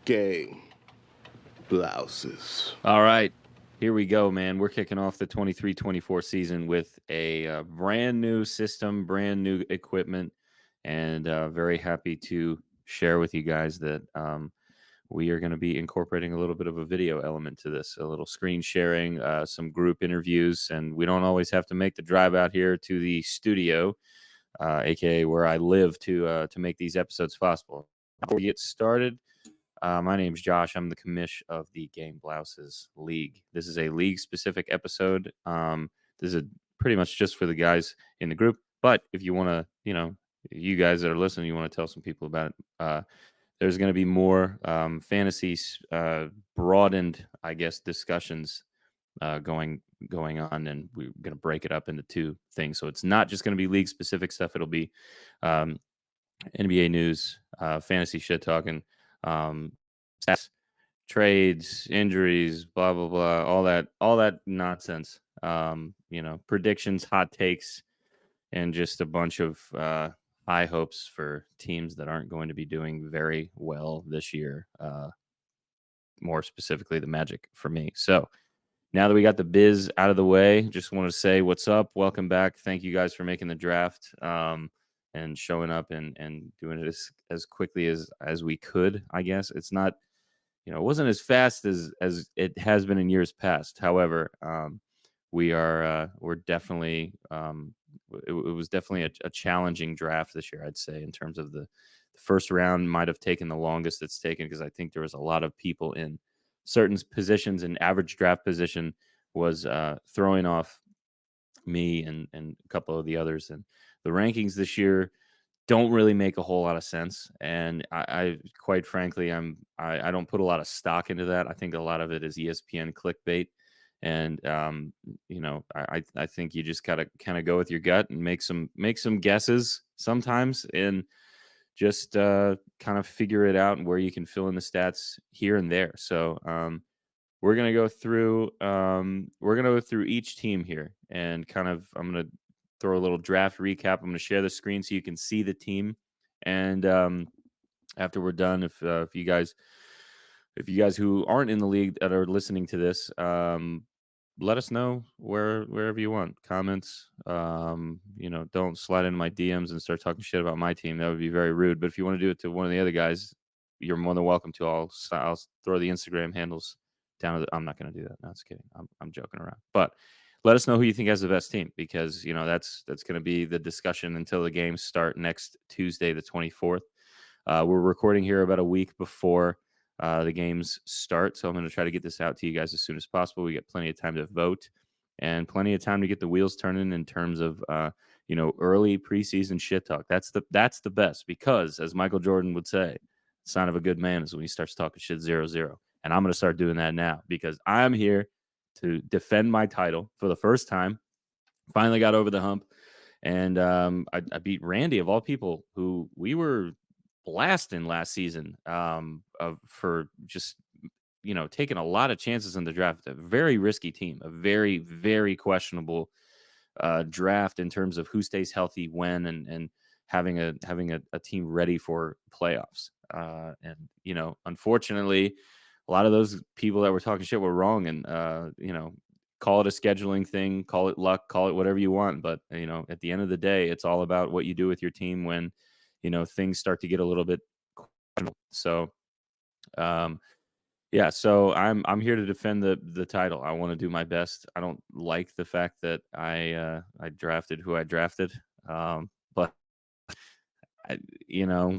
Gang. Blouses. All right, here we go, man. We're kicking off the 23-24 season with a brand new system, brand new equipment, and very happy to share with you guys that we are going to be incorporating a little bit of a video element to this, a little screen sharing, some group interviews, and we don't always have to make the drive out here to the studio, aka where I live, to make these episodes possible. Before we get started, my name's Josh. I'm the commish of the Game Blouses League. This is a league-specific episode. This is pretty much just for the guys in the group. But if you want to, you guys that are listening, you want to tell some people about it. There's going to be more fantasy broadened, I guess, discussions going on, and we're going to break it up into two things. So it's not just going to be league-specific stuff. It'll be NBA news, fantasy shit talking, stats, trades, injuries, blah blah blah, all that nonsense. Predictions, hot takes, and just a bunch of high hopes for teams that aren't going to be doing very well this year. More specifically, the Magic for me. So now that we got the biz out of the way, just want to say what's up. Welcome back. Thank you guys for making the draft and showing up and doing it as quickly as we could. I guess it's not, it wasn't as fast as it has been in years past. However, we're definitely it was definitely a challenging draft this year. I'd say in terms of the first round might have taken the longest it's taken because I think there was a lot of people in certain positions, and average draft position was throwing off me and a couple of the others. And the rankings this year don't really make a whole lot of sense. And I quite frankly, I don't put a lot of stock into that. I think a lot of it is ESPN clickbait. And I think you just gotta kind of go with your gut and make some guesses sometimes, and just kind of figure it out and where you can fill in the stats here and there. So we're gonna go through each team here, and kind of I'm gonna throw a little draft recap. I'm gonna share the screen so you can see the team, and after we're done, if you guys who aren't in the league that are listening to this, let us know wherever you want. Comments, don't slide into my DMs and start talking shit about my team. That would be very rude. But if you want to do it to one of the other guys, you're more than welcome to. I'll throw the Instagram handles down. I'm not going to do that. No, it's kidding. I'm joking around. But let us know who you think has the best team, because that's going to be the discussion until the games start next Tuesday, the 24th. We're recording here about a week before the games start, so I'm going to try to get this out to you guys as soon as possible. We get plenty of time to vote and plenty of time to get the wheels turning in terms of early preseason shit talk. That's the best, because as Michael Jordan would say, the sign of a good man is when he starts talking shit 0-0. And I'm going to start doing that now, because I'm here to defend my title for the first time. Finally got over the hump, and I beat Randy, of all people, who we were blasting last season for just taking a lot of chances in the draft. A very risky team, a very, very questionable draft in terms of who stays healthy when, and having a team ready for playoffs. And unfortunately, a lot of those people that were talking shit were wrong. And call it a scheduling thing, call it luck, call it whatever you want. But at the end of the day, it's all about what you do with your team when things start to get a little bit questionable. So yeah, so I'm here to defend the title. I want to do my best. I don't like the fact that I drafted who I drafted, but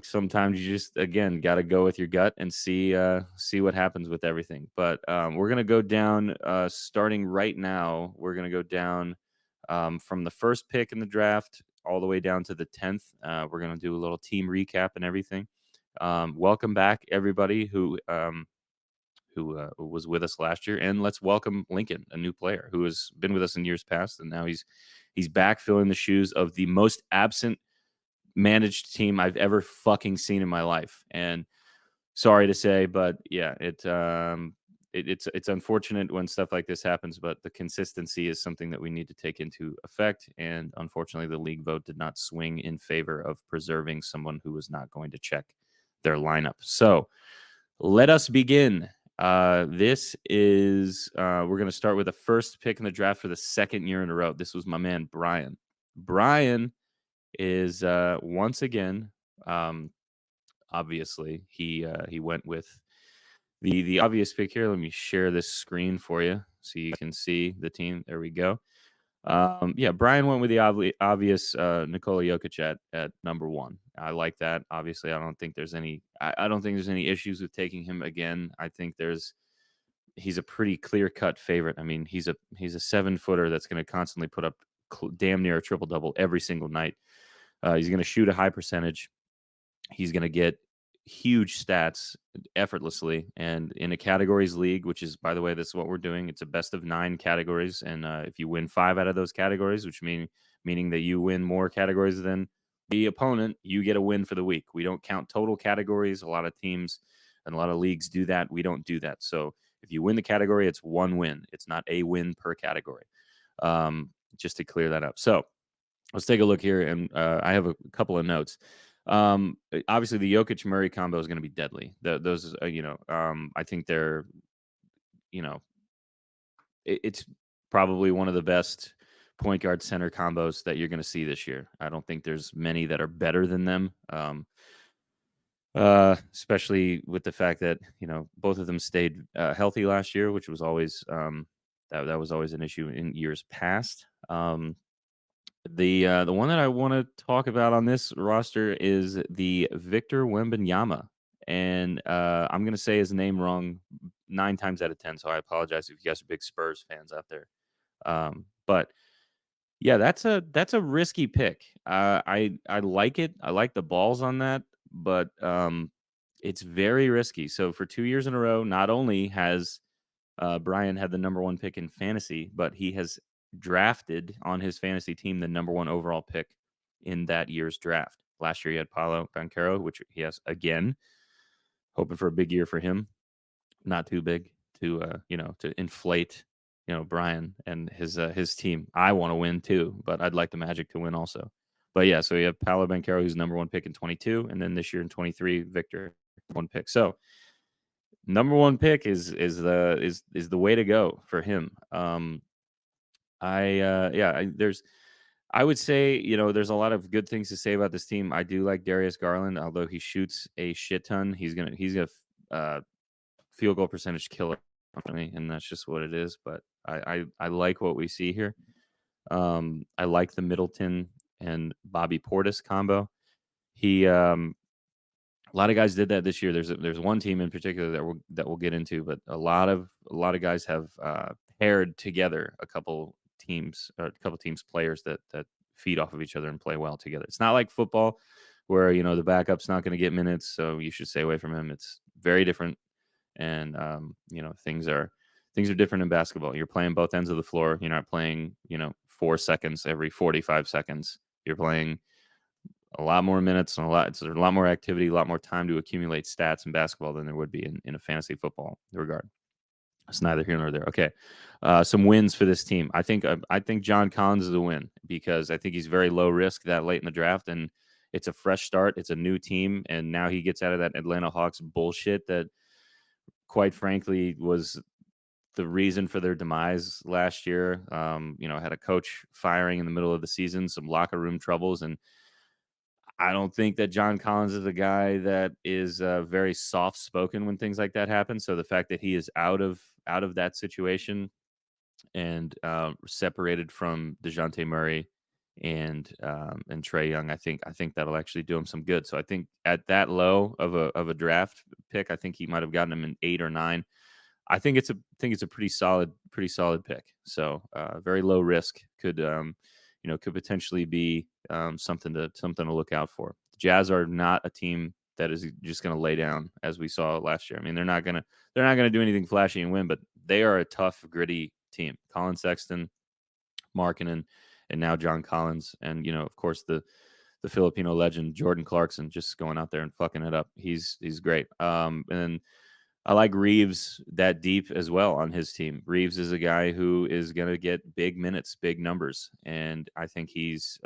sometimes you just, again, got to go with your gut and see what happens with everything. But we're gonna go down starting right now. We're gonna go down from the first pick in the draft all the way down to the 10th. We're gonna do a little team recap and everything. Welcome back, everybody who was with us last year, and let's welcome Lincoln, a new player who has been with us in years past, and now he's back filling the shoes of the most absent managed team I've ever fucking seen in my life. And sorry to say, but yeah, it's unfortunate when stuff like this happens, but the consistency is something that we need to take into effect. And unfortunately, the league vote did not swing in favor of preserving someone who was not going to check their lineup. So Let us begin. This is we're going to start with the first pick in the draft for the second year in a row. This was my man Brian. Brian is once again, um, obviously he went with the obvious pick here. Let me share this screen for you so you can see the team. There we go. Yeah, Brian went with the obvious Nikola Jokic at number one. I like that. Obviously, I don't think there's any. I don't think there's any issues with taking him again. I think he's a pretty clear cut favorite. I mean, he's a 7-footer that's going to constantly put up damn near a triple double every single night. He's going to shoot a high percentage. He's going to get huge stats effortlessly. And in a categories league, which is, by the way, this is what we're doing. It's a best of 9 categories. And if you win 5 out of those categories, meaning that you win more categories than the opponent, you get a win for the week. We don't count total categories. A lot of teams and a lot of leagues do that. We don't do that. So if you win the category, it's 1 win. It's not a win per category. Just to clear that up. So let's take a look here. And I have a couple of notes. Obviously, the Jokic Murray combo is going to be deadly. Those, I think they're, it's probably one of the best point guard center combos that you're going to see this year. I don't think there's many that are better than them. Especially with the fact that both of them stayed healthy last year, which was always that was always an issue in years past. The one that I want to talk about on this roster is the Victor Wembanyama, and I'm going to say his name wrong 9 times out of 10. So I apologize if you guys are big Spurs fans out there. But yeah, that's a risky pick. I like it. I like the balls on that, but it's very risky. So for 2 years in a row, not only has Brian had the number 1 pick in fantasy, but he has drafted on his fantasy team the number 1 overall pick in that year's draft. Last year he had Paolo Banchero, which he has again. Hoping for a big year for him. Not too big to to inflate Brian and his team. I want to win too, but I'd like the Magic to win also. But yeah, so you have Paolo Banchero, who's number 1 pick in 22, and then this year in 23, Victor 1 pick. So number 1 pick is the way to go for him. I would say, there's a lot of good things to say about this team. I do like Darius Garland, although he shoots a shit ton. He's a field goal percentage killer, and that's just what it is. But I like what we see here. I like the Middleton and Bobby Portis combo. A lot of guys did that this year. There's one team in particular that we'll get into, but a lot of guys have paired together a couple teams players that feed off of each other and play well together. It's not like football where the backup's not going to get minutes, so you should stay away from him. It's very different, and things are different in basketball. You're playing both ends of the floor. You're not playing 4 seconds every 45 seconds. You're playing a lot more minutes and there's a lot more activity, a lot more time to accumulate stats in basketball than there would be in a fantasy football regard. It's neither here nor there. Okay. Some wins for this team. I think John Collins is a win because I think he's very low risk that late in the draft, and it's a fresh start. It's a new team, and now he gets out of that Atlanta Hawks bullshit that, quite frankly, was the reason for their demise last year. Had a coach firing in the middle of the season, some locker room troubles, and I don't think that John Collins is a guy that is very soft spoken when things like that happen. So the fact that he is out of that situation and separated from DeJounte Murray and Trae Young, I think that'll actually do him some good. So I think at that low of a draft pick, I think he might have gotten him in 8 or 9. I think it's a pretty solid pick. So very low risk could potentially be something to look out for. The Jazz are not a team that is just going to lay down as we saw last year. I mean, they're not going to do anything flashy and win, but they are a tough, gritty team. Colin Sexton, Markkanen, and now John Collins, and of course the Filipino legend Jordan Clarkson just going out there and fucking it up. He's great. And I like Reeves that deep as well on his team. Reeves is a guy who is going to get big minutes, big numbers, and I think he's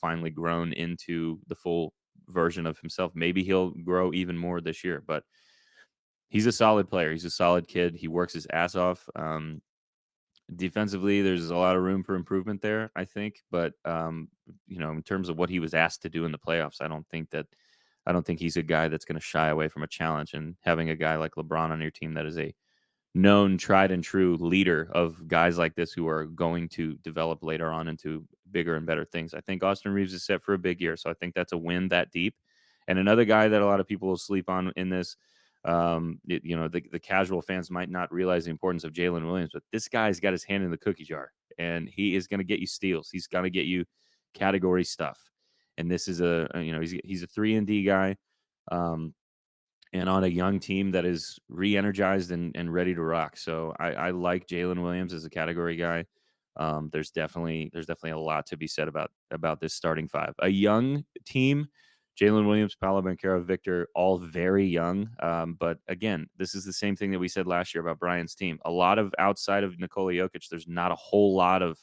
finally grown into the full version of himself. Maybe he'll grow even more this year, but He's a solid player. He's a solid kid. He works his ass off. Defensively, there's a lot of room for improvement there, I think. But in terms of what he was asked to do in the playoffs, I don't think he's a guy that's going to shy away from a challenge. And having a guy like LeBron on your team that is a known, tried and true leader of guys like this who are going to develop later on into bigger and better things. I think Austin Reeves is set for a big year, so I think that's a win that deep. And another guy that a lot of people will sleep on in this, the casual fans might not realize the importance of Jalen Williams, but this guy's got his hand in the cookie jar, and he is going to get you steals. He's going to get you category stuff. And this is he's a 3-and-D guy. And on a young team that is re-energized and ready to rock. So I like Jalen Williams as a category guy. There's definitely a lot to be said about this starting five. A young team, Jalen Williams, Paolo Banchero, Victor, all very young. But again, this is the same thing that we said last year about Brian's team. A lot of outside of Nikola Jokic, there's not a whole lot of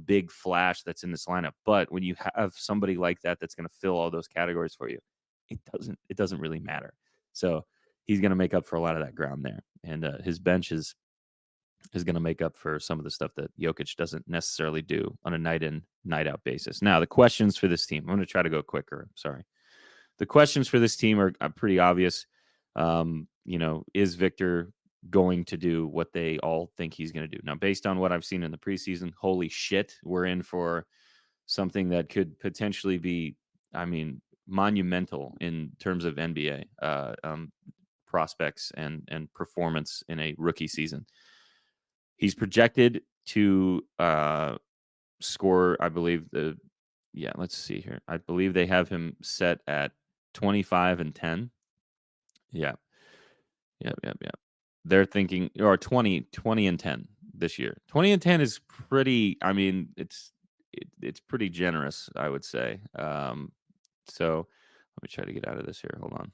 big flash that's in this lineup. But when you have somebody like that that's going to fill all those categories for you, it doesn't really matter. So he's going to make up for a lot of that ground there, and his bench is going to make up for some of the stuff that Jokic doesn't necessarily do on a night in, night out basis. Now, the questions for this team, I'm going to try to go quicker. I'm sorry. The questions for this team are pretty obvious. Is Victor going to do what they all think he's going to do? Now, based on what I've seen in the preseason, holy shit, we're in for something that could potentially be, monumental in terms of NBA prospects and performance in a rookie season. He's projected to score, I believe let's see here. I believe they have him set at 25 and 10. Yeah. They're thinking, or 20 and 10 this year. 20 and 10 is pretty, it's pretty generous, I would say. So let me try to get out of this here. Hold on.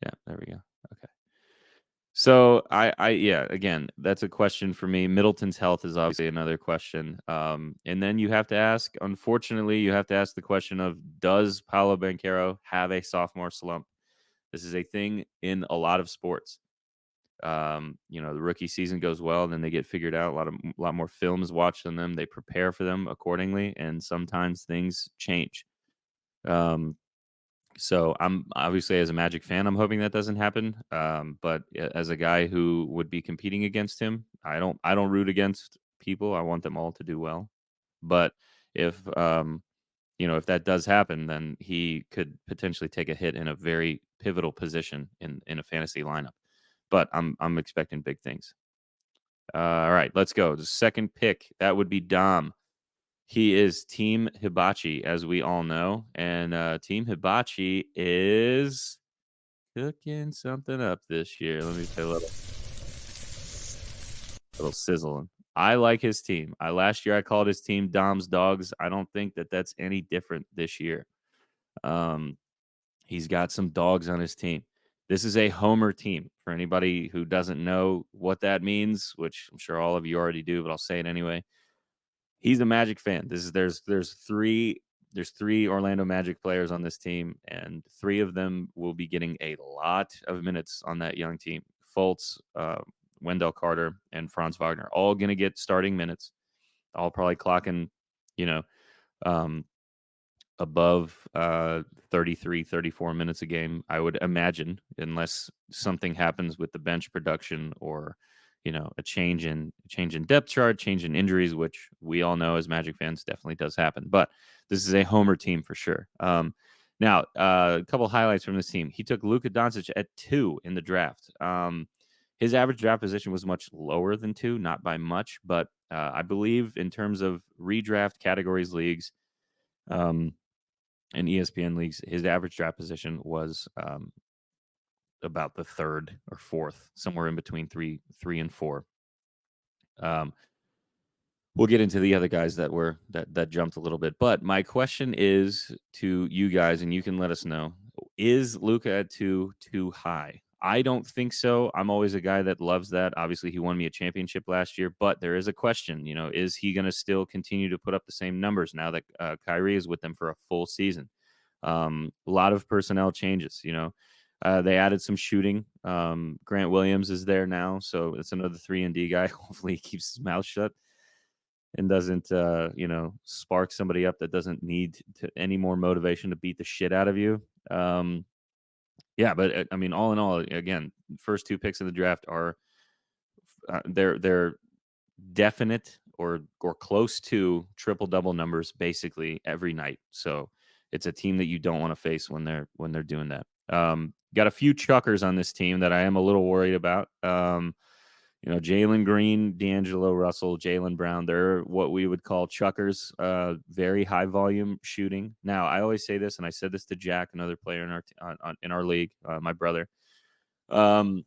Yeah, there we go. Okay. So again, that's a question for me. Middleton's health is obviously another question. And then unfortunately, you have to ask the question of, does Paolo Banchero have a sophomore slump? This is a thing in a lot of sports. The rookie season goes well, then they get figured out. A lot more films watched on them. They prepare for them accordingly, and sometimes things change. So I'm obviously, as a Magic fan, I'm hoping that doesn't happen. But as a guy who would be competing against him, I don't root against people. I want them all to do well. But if if that does happen, then he could potentially take a hit in a very pivotal position in a fantasy lineup. But I'm expecting big things. All right, let's go. The second pick, that would be Dom. He is Team Hibachi, as we all know. And Team Hibachi is cooking something up this year. Let me tell you a little sizzling. I like his team. Last year I called his team Dom's Dogs. I don't think that that's any different this year. He's got some dogs on his team. This is a homer team. For anybody who doesn't know what that means, which I'm sure all of you already do, but I'll say it anyway. He's a Magic fan. There's three Orlando Magic players on this team, and three of them will be getting a lot of minutes on that young team. Fultz, Wendell Carter, and Franz Wagner, all going to get starting minutes. All probably clocking, above 33, 34 minutes a game, I would imagine, unless something happens with the bench production or, a change in depth chart, change in injuries, which we all know as Magic fans definitely does happen. But this is a homer team for sure. Now, a couple highlights from this team. He took Luka Doncic at 2 in the draft. His average draft position was much lower than 2, not by much, but I believe in terms of redraft categories leagues, in ESPN leagues, his average draft position was about the 3rd or 4th, somewhere in between 3 and 4. We'll get into the other guys that jumped a little bit. But my question is to you guys, and you can let us know: is Luka at 2 too high? I don't think so. I'm always a guy that loves that. Obviously, he won me a championship last year, but there is a question. Is he going to still continue to put up the same numbers now that Kyrie is with them for a full season? A lot of personnel changes. They added some shooting. Grant Williams is there now, so it's another 3-and-D guy. Hopefully, he keeps his mouth shut and doesn't, spark somebody up that doesn't need any more motivation to beat the shit out of you. Um, yeah, but I mean, all in all, again, first two picks in the draft are they're definite or close to triple double numbers basically every night. So it's a team that you don't want to face when they're doing that. Got a few chuckers on this team that I am a little worried about. Jalen Green, D'Angelo Russell, Jaylen Brown, they're what we would call chuckers, very high volume shooting. Now, I always say this, and I said this to Jack, another player in our league, my brother. The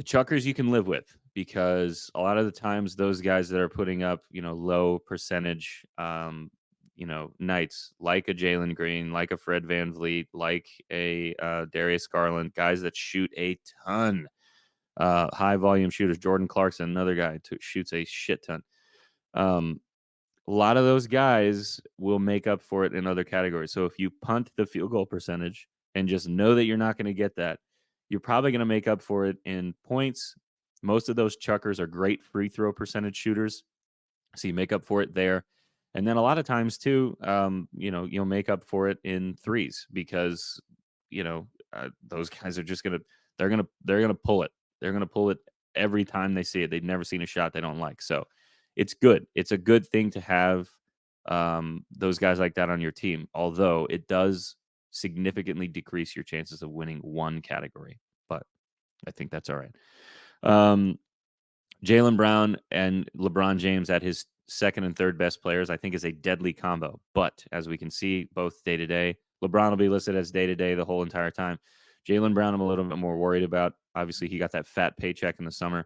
chuckers you can live with because a lot of the times those guys that are putting up, low percentage, nights like a Jalen Green, like a Fred VanVleet, like a Darius Garland, guys that shoot a ton, high volume shooters. Jordan Clarkson, another guy who shoots a shit ton. A lot of those guys will make up for it in other categories. So if you punt the field goal percentage and just know that you're not going to get that, you're probably going to make up for it in points. Most of those chuckers are great free throw percentage shooters. So you make up for it there. And then a lot of times too, you'll make up for it in threes because, those guys are just they're going to pull it. They're going to pull it every time they see it. They've never seen a shot they don't like. So it's good. It's a good thing to have those guys like that on your team, although it does significantly decrease your chances of winning one category. But I think that's all right. Jaylen Brown and LeBron James at his second and third best players, I think, is a deadly combo. But as we can see, both day to day, LeBron will be listed as day to day the whole entire time. Jaylen Brown, I'm a little bit more worried about. Obviously, he got that fat paycheck in the summer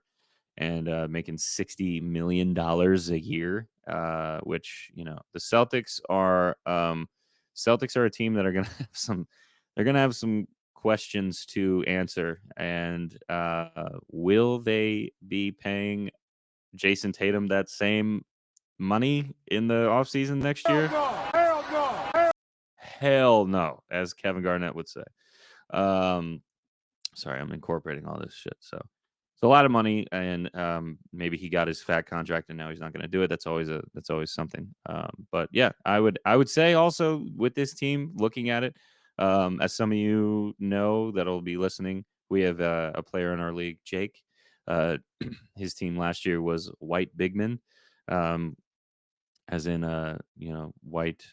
and making $60 million a year, which, the Celtics are a team that are going to have some questions to answer. And will they be paying Jason Tatum that same money in the offseason next year? Hell no, as Kevin Garnett would say. Sorry, I'm incorporating all this shit. So it's a lot of money, and maybe he got his fat contract, and now he's not going to do it. That's always something. But yeah, I would say also with this team, looking at it, as some of you know that'll be listening, we have a player in our league, Jake. His team last year was white big men, as in White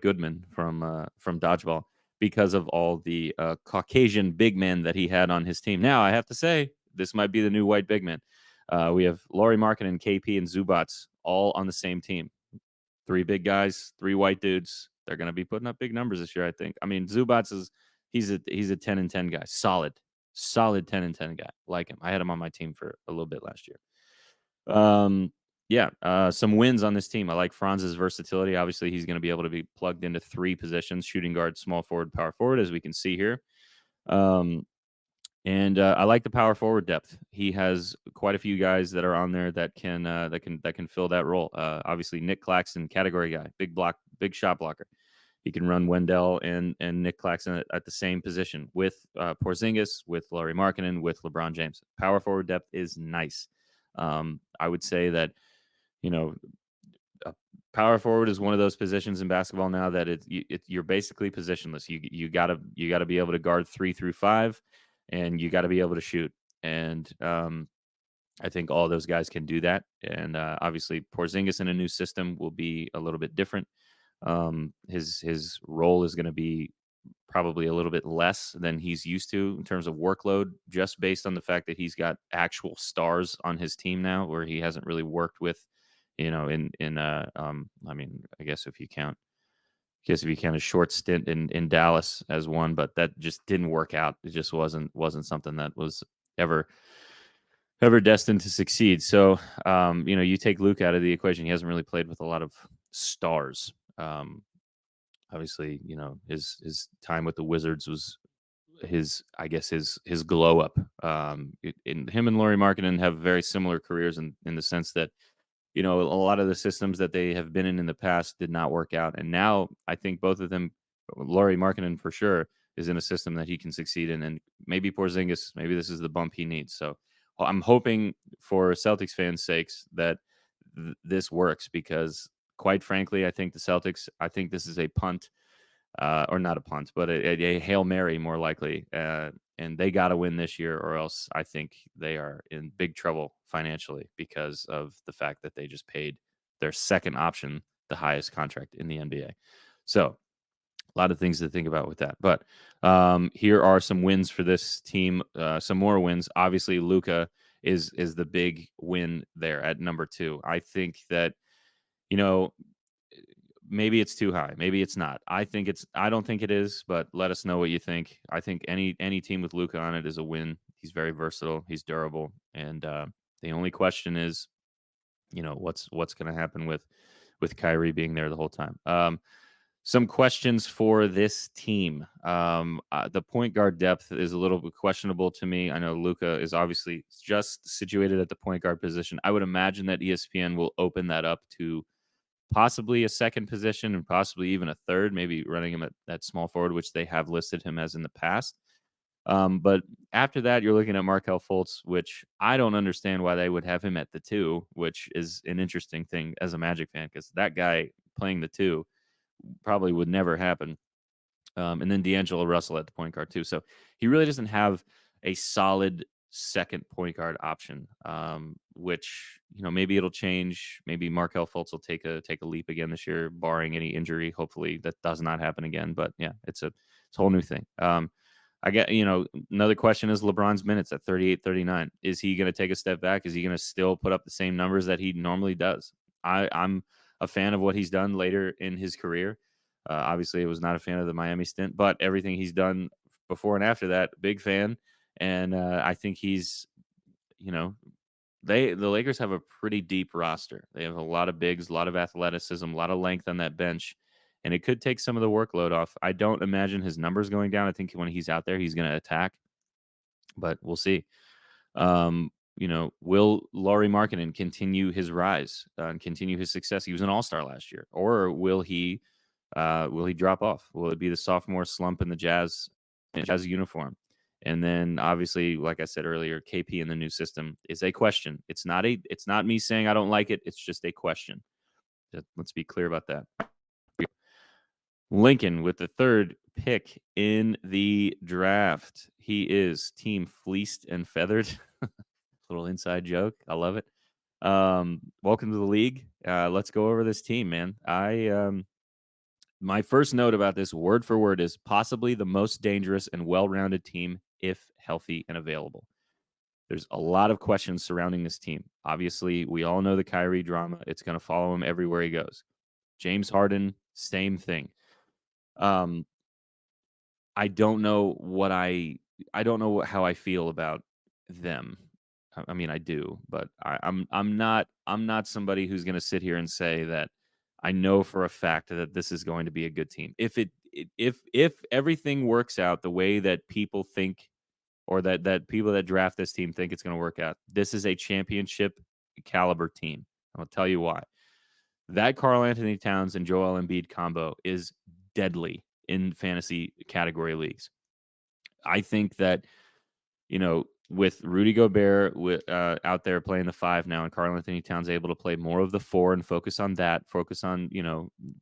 Goodman from Dodgeball, because of all the Caucasian big men that he had on his team. Now, I have to say, this might be the new white big man. We have Lauri Markkanen, KP, and Zubats all on the same team. 3 big guys, 3 white dudes. They're going to be putting up big numbers this year, I think. I mean, Zubats he's a 10-and-10 guy. Solid 10-and-10 guy. Like him. I had him on my team for a little bit last year. Some wins on this team. I like Franz's versatility. Obviously, he's going to be able to be plugged into 3 positions: shooting guard, small forward, power forward, as we can see here. And I like the power forward depth. He has quite a few guys that are on there that can fill that role. Obviously, Nick Claxton, category guy, big shot blocker. He can run Wendell and Nick Claxton at the same position with Porzingis, with Lauri Markkanen, with LeBron James. Power forward depth is nice. I would say that, power forward is one of those positions in basketball now that you're basically positionless. You gotta be able to guard 3 through 5, and you got to be able to shoot. And I think all those guys can do that. And obviously, Porzingis in a new system will be a little bit different. His role is going to be probably a little bit less than he's used to in terms of workload, just based on the fact that he's got actual stars on his team now, where he hasn't really worked with, I mean, I guess if you count a short stint in Dallas as one, but that just didn't work out. It just wasn't something that was ever destined to succeed. So, you take Luke out of the equation. He hasn't really played with a lot of stars. Obviously, his time with the Wizards was his glow up. In him and Lauri Markkanen have very similar careers in the sense that, a lot of the systems that they have been in the past did not work out. And now I think both of them, Lauri Markkanen for sure, is in a system that he can succeed in. And maybe Porzingis, maybe this is the bump he needs. So I'm hoping for Celtics fans' sakes that this works because, quite frankly, I think the Celtics, I think this is a punt, or not a punt, but a Hail Mary more likely. And they got to win this year, or else I think they are in big trouble financially because of the fact that they just paid their second option the highest contract in the NBA. So a lot of things to think about with that. But here are some wins for this team. Some more wins. Obviously, Luka is the big win there at number 2. I think that, you know, maybe it's too high. Maybe it's not. I don't think it is, but let us know what you think. I think any team with Luka on it is a win. He's very versatile. He's durable. And the only question is, what's going to happen with Kyrie being there the whole time. Some questions for this team. The point guard depth is a little bit questionable to me. I know Luka is obviously just situated at the point guard position. I would imagine that ESPN will open that up to possibly a second position and possibly even a third, maybe running him at small forward, which they have listed him as in the past. But after that, you're looking at Markelle Fultz, which I don't understand why they would have him at the 2, which is an interesting thing as a Magic fan, because that guy playing the 2 probably would never happen. And then D'Angelo Russell at the point guard too. So he really doesn't have a solid second point guard option, which, maybe it'll change. Maybe Markelle Fultz will take a leap again this year, barring any injury. Hopefully that does not happen again. But yeah, it's a whole new thing. I get, another question is LeBron's minutes at 38, 39. Is he going to take a step back? Is he going to still put up the same numbers that he normally does? I'm a fan of what he's done later in his career. Obviously, I was not a fan of the Miami stint, but everything he's done before and after that, big fan. And I think he's, the Lakers have a pretty deep roster. They have a lot of bigs, a lot of athleticism, a lot of length on that bench, and it could take some of the workload off. I don't imagine his numbers going down. I think when he's out there, he's going to attack, but we'll see. Will Lauri Markkanen continue his rise and continue his success? He was an all-star last year, or will he drop off? Will it be the sophomore slump in the Jazz uniform? And then obviously, like I said earlier, KP in the new system is a question. It's not me saying I don't like it. It's just a question. Let's be clear about that. Lincoln with the 3rd pick in the draft. He is team fleeced and feathered. Little inside joke. I love it. Welcome to the league. Let's go over this team, man. My first note about this, word for word, is possibly the most dangerous and well-rounded team if healthy and available. There's a lot of questions surrounding this team. Obviously, we all know the Kyrie drama. It's going to follow him everywhere he goes. James Harden, same thing. I don't know how I feel about them. I mean, I do, but I'm not somebody who's going to sit here and say that I know for a fact that this is going to be a good team. If everything works out the way that people think, or that people that draft this team think it's going to work out, this is a championship caliber team. I'll tell you why. That Karl Anthony Towns and Joel Embiid combo is deadly in fantasy category leagues. I think that, with Rudy Gobert out there playing the 5 now, and Karl Anthony Towns able to play more of the 4 and focus on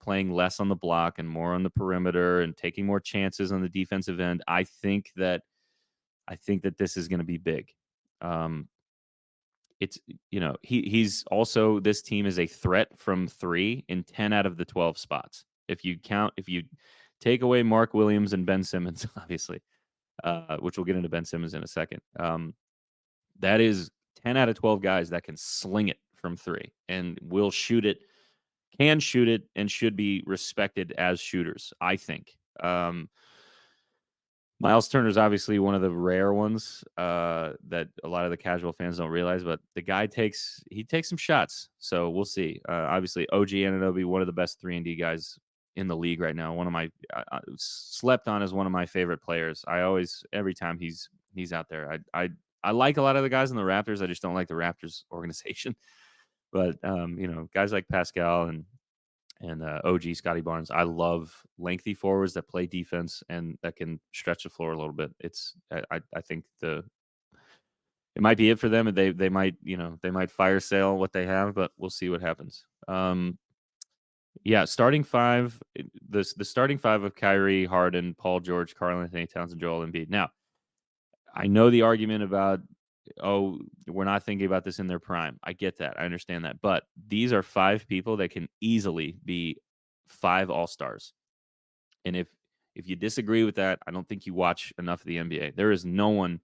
playing less on the block and more on the perimeter and taking more chances on the defensive end, I think that this is going to be big. It's, he's also, this team is a threat from 3 in 10 out of the 12 spots. If you take away Mark Williams and Ben Simmons, obviously, which we'll get into Ben Simmons in a second. That is 10 out of 12 guys that can sling it from 3 and will shoot it, can shoot it, and should be respected as shooters, I think. Miles Turner is obviously one of the rare ones that a lot of the casual fans don't realize, but the guy takes some shots. So we'll see. Obviously, OG Anunoby, one of the best 3-and-D guys in the league right now. One of my slept on as one of my favorite players. Every time he's out there, I like a lot of the guys in the Raptors. I just don't like the Raptors organization. But guys like Pascal and and OG Scotty Barnes. I love lengthy forwards that play defense and that can stretch the floor a little bit. I think it might be it for them, and they might they might fire sale what they have, but we'll see what happens. Yeah, starting five. The starting five of Kyrie, Harden, Paul George, Karl-Anthony Towns, and Joel Embiid. Now, I know the argument about, oh, we're not thinking about this in their prime. I get that. I understand that. But these are five people that can easily be five all-stars. And if you disagree with that, I don't think you watch enough of the NBA. There is no one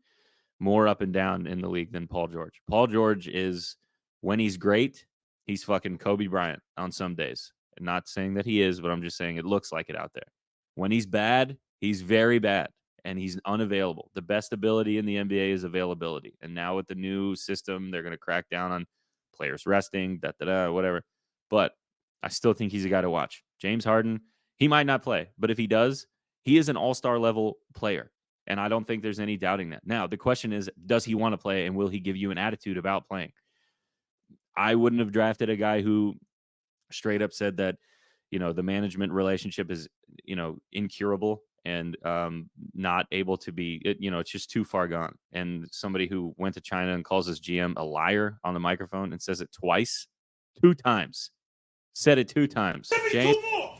more up and down in the league than Paul George. Paul George is, when he's great, he's fucking Kobe Bryant on some days. Not saying that he is, but I'm just saying it looks like it out there. When he's bad, he's very bad and he's unavailable. The best ability in the NBA is availability. And now with the new system, they're going to crack down on players resting, whatever. But I still think he's a guy to watch. James Harden, he might not play, but if he does, he is an all-star level player. And I don't think there's any doubting that. Now, the question is, does he want to play and will he give you an attitude about playing? I wouldn't have drafted a guy who straight up said that, the management relationship is, incurable and not able to be, it's just too far gone. And somebody who went to China and calls his GM a liar on the microphone and says it two times, said it 2 times. Give me 2 more.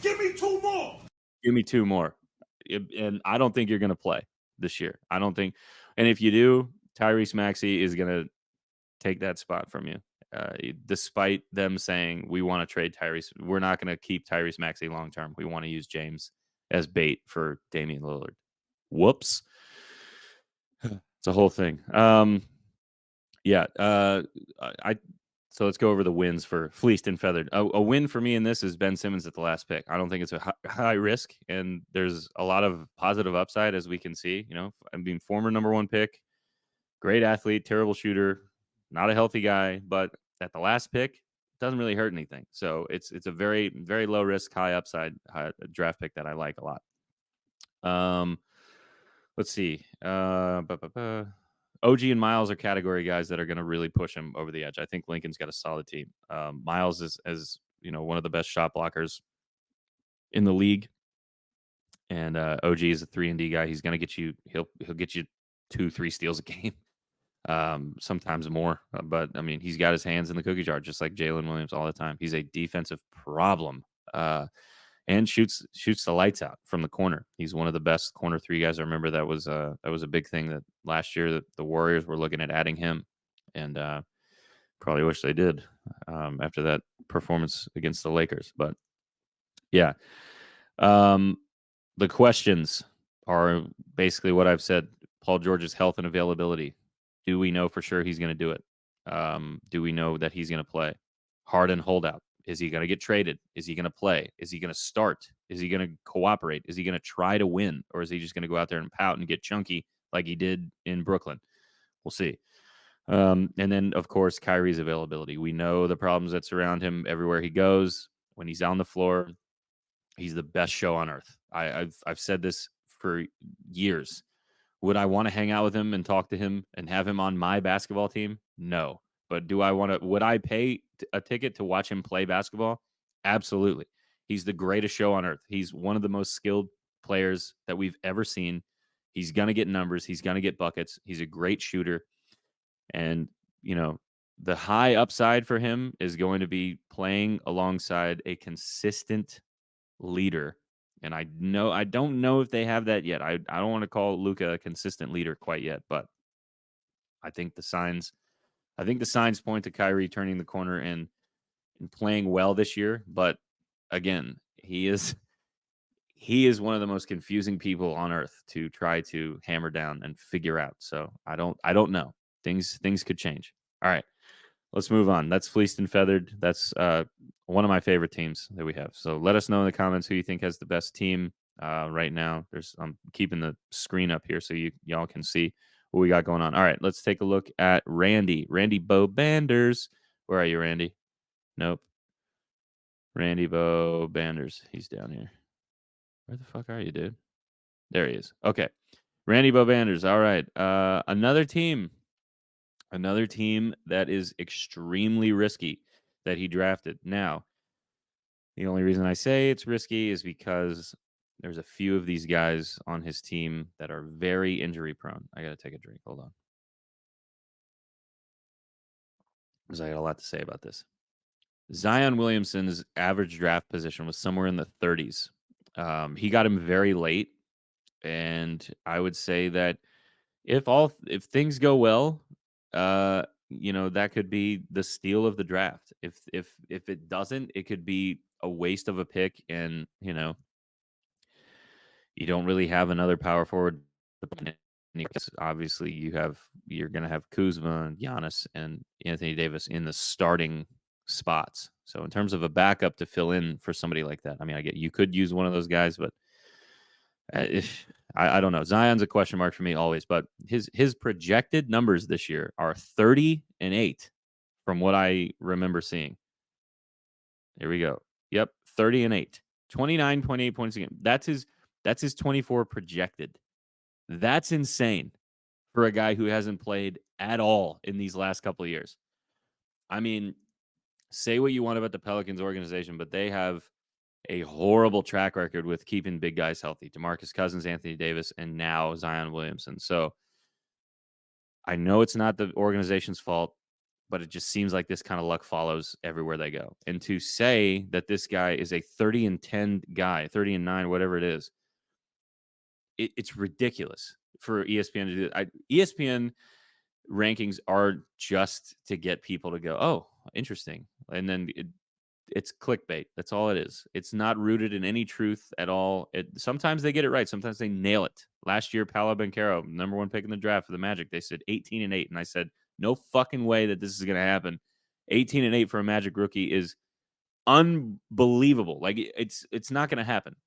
Give me 2 more. Give me 2 more. And I don't think you're going to play this year. I don't think. And if you do, Tyrese Maxey is going to take that spot from you. Despite them saying we want to trade Tyrese, we're not going to keep Tyrese Maxey long term. We want to use James as bait for Damian Lillard. Whoops. It's a whole thing. Yeah. So let's go over the wins for Fleeced and Feathered. A win for me in this is Ben Simmons at the last pick. I don't think it's a high risk, and there's a lot of positive upside, as we can see. Former number 1 pick, great athlete, terrible shooter, not a healthy guy, but at the last pick, doesn't really hurt anything. So it's a very, very low risk, high upside draft pick that I like a lot. Let's see. OG and Miles are category guys that are going to really push him over the edge. I think Lincoln's got a solid team. Miles is, as one of the best shot blockers in the league, and OG is a 3-and-D guy. He's going to get you. He'll get you 2-3 steals a game, sometimes more. But I mean, he's got his hands in the cookie jar, just like Jalen Williams all the time. He's a defensive problem. And shoots the lights out from the corner. He's one of the best corner 3 guys. I remember that was a big thing that last year that the Warriors were looking at adding him, and probably wish they did after that performance against the Lakers. But yeah, the questions are basically what I've said. Paul George's health and availability. Do we know for sure he's going to do it? Do we know that he's going to play? Harden holdout. Is he going to get traded? Is he going to play? Is he going to start? Is he going to cooperate? Is he going to try to win? Or is he just going to go out there and pout and get chunky like he did in Brooklyn? We'll see. And then, of course, Kyrie's availability. We know the problems that surround him everywhere he goes. When he's on the floor, he's the best show on earth. I've said this for years. Would I want to hang out with him and talk to him and have him on my basketball team? No. But would I pay a ticket to watch him play basketball? Absolutely. He's the greatest show on earth. He's one of the most skilled players that we've ever seen. He's going to get numbers. He's going to get buckets. He's a great shooter. And, the high upside for him is going to be playing alongside a consistent leader. And I don't know if they have that yet. I don't want to call Luka a consistent leader quite yet, but I think the signs point to Kyrie turning the corner and playing well this year. But again, he is one of the most confusing people on earth to try to hammer down and figure out. So I don't know. Things could change. All right, let's move on. That's Fleeced and Feathered. That's one of my favorite teams that we have. So let us know in the comments who you think has the best team right now. I'm keeping the screen up here so y'all can see what we got going on. All right, let's take a look at Randy Bo Banders. Where are you, Randy? Nope. Randy Bo Banders. He's down here. Where the fuck are you, dude? There he is. Okay. Randy Bo Banders. All right. Another team that is extremely risky that he drafted. Now, The only reason I say it's risky is because there's a few of these guys on his team that are very injury prone. I got to take a drink. Hold on. Because I got a lot to say about this. Zion Williamson's average draft position was somewhere in the 30s. He got him very late, and I would say that if things go well, that could be the steal of the draft. If it doesn't, it could be a waste of a pick, and you don't really have another power forward. Because obviously, you're going to have Kuzma and Giannis and Anthony Davis in the starting spots. So in terms of a backup to fill in for somebody like that, I mean, I get you could use one of those guys, but if, I don't know. Zion's a question mark for me always, but his projected numbers this year are 30-8 from what I remember seeing. Here we go. Yep, 30-8. 29.8 points a game. That's his 24 projected. That's insane for a guy who hasn't played at all in these last couple of years. I mean, say what you want about the Pelicans organization, but they have a horrible track record with keeping big guys healthy. DeMarcus Cousins, Anthony Davis, and now Zion Williamson. So I know it's not the organization's fault, but it just seems like this kind of luck follows everywhere they go. And to say that this guy is a 30-10 guy, 30-9, whatever it is, it's ridiculous for ESPN to do that. ESPN rankings are just to get people to go, oh, interesting. And then it's clickbait. That's all it is. It's not rooted in any truth at all. Sometimes they get it right. Sometimes they nail it. Last year, Paolo Banchero, number one pick in the draft for the Magic, they said 18-8. And I said, no fucking way that this is going to happen. 18-8 for a Magic rookie is unbelievable. Like it's not going to happen.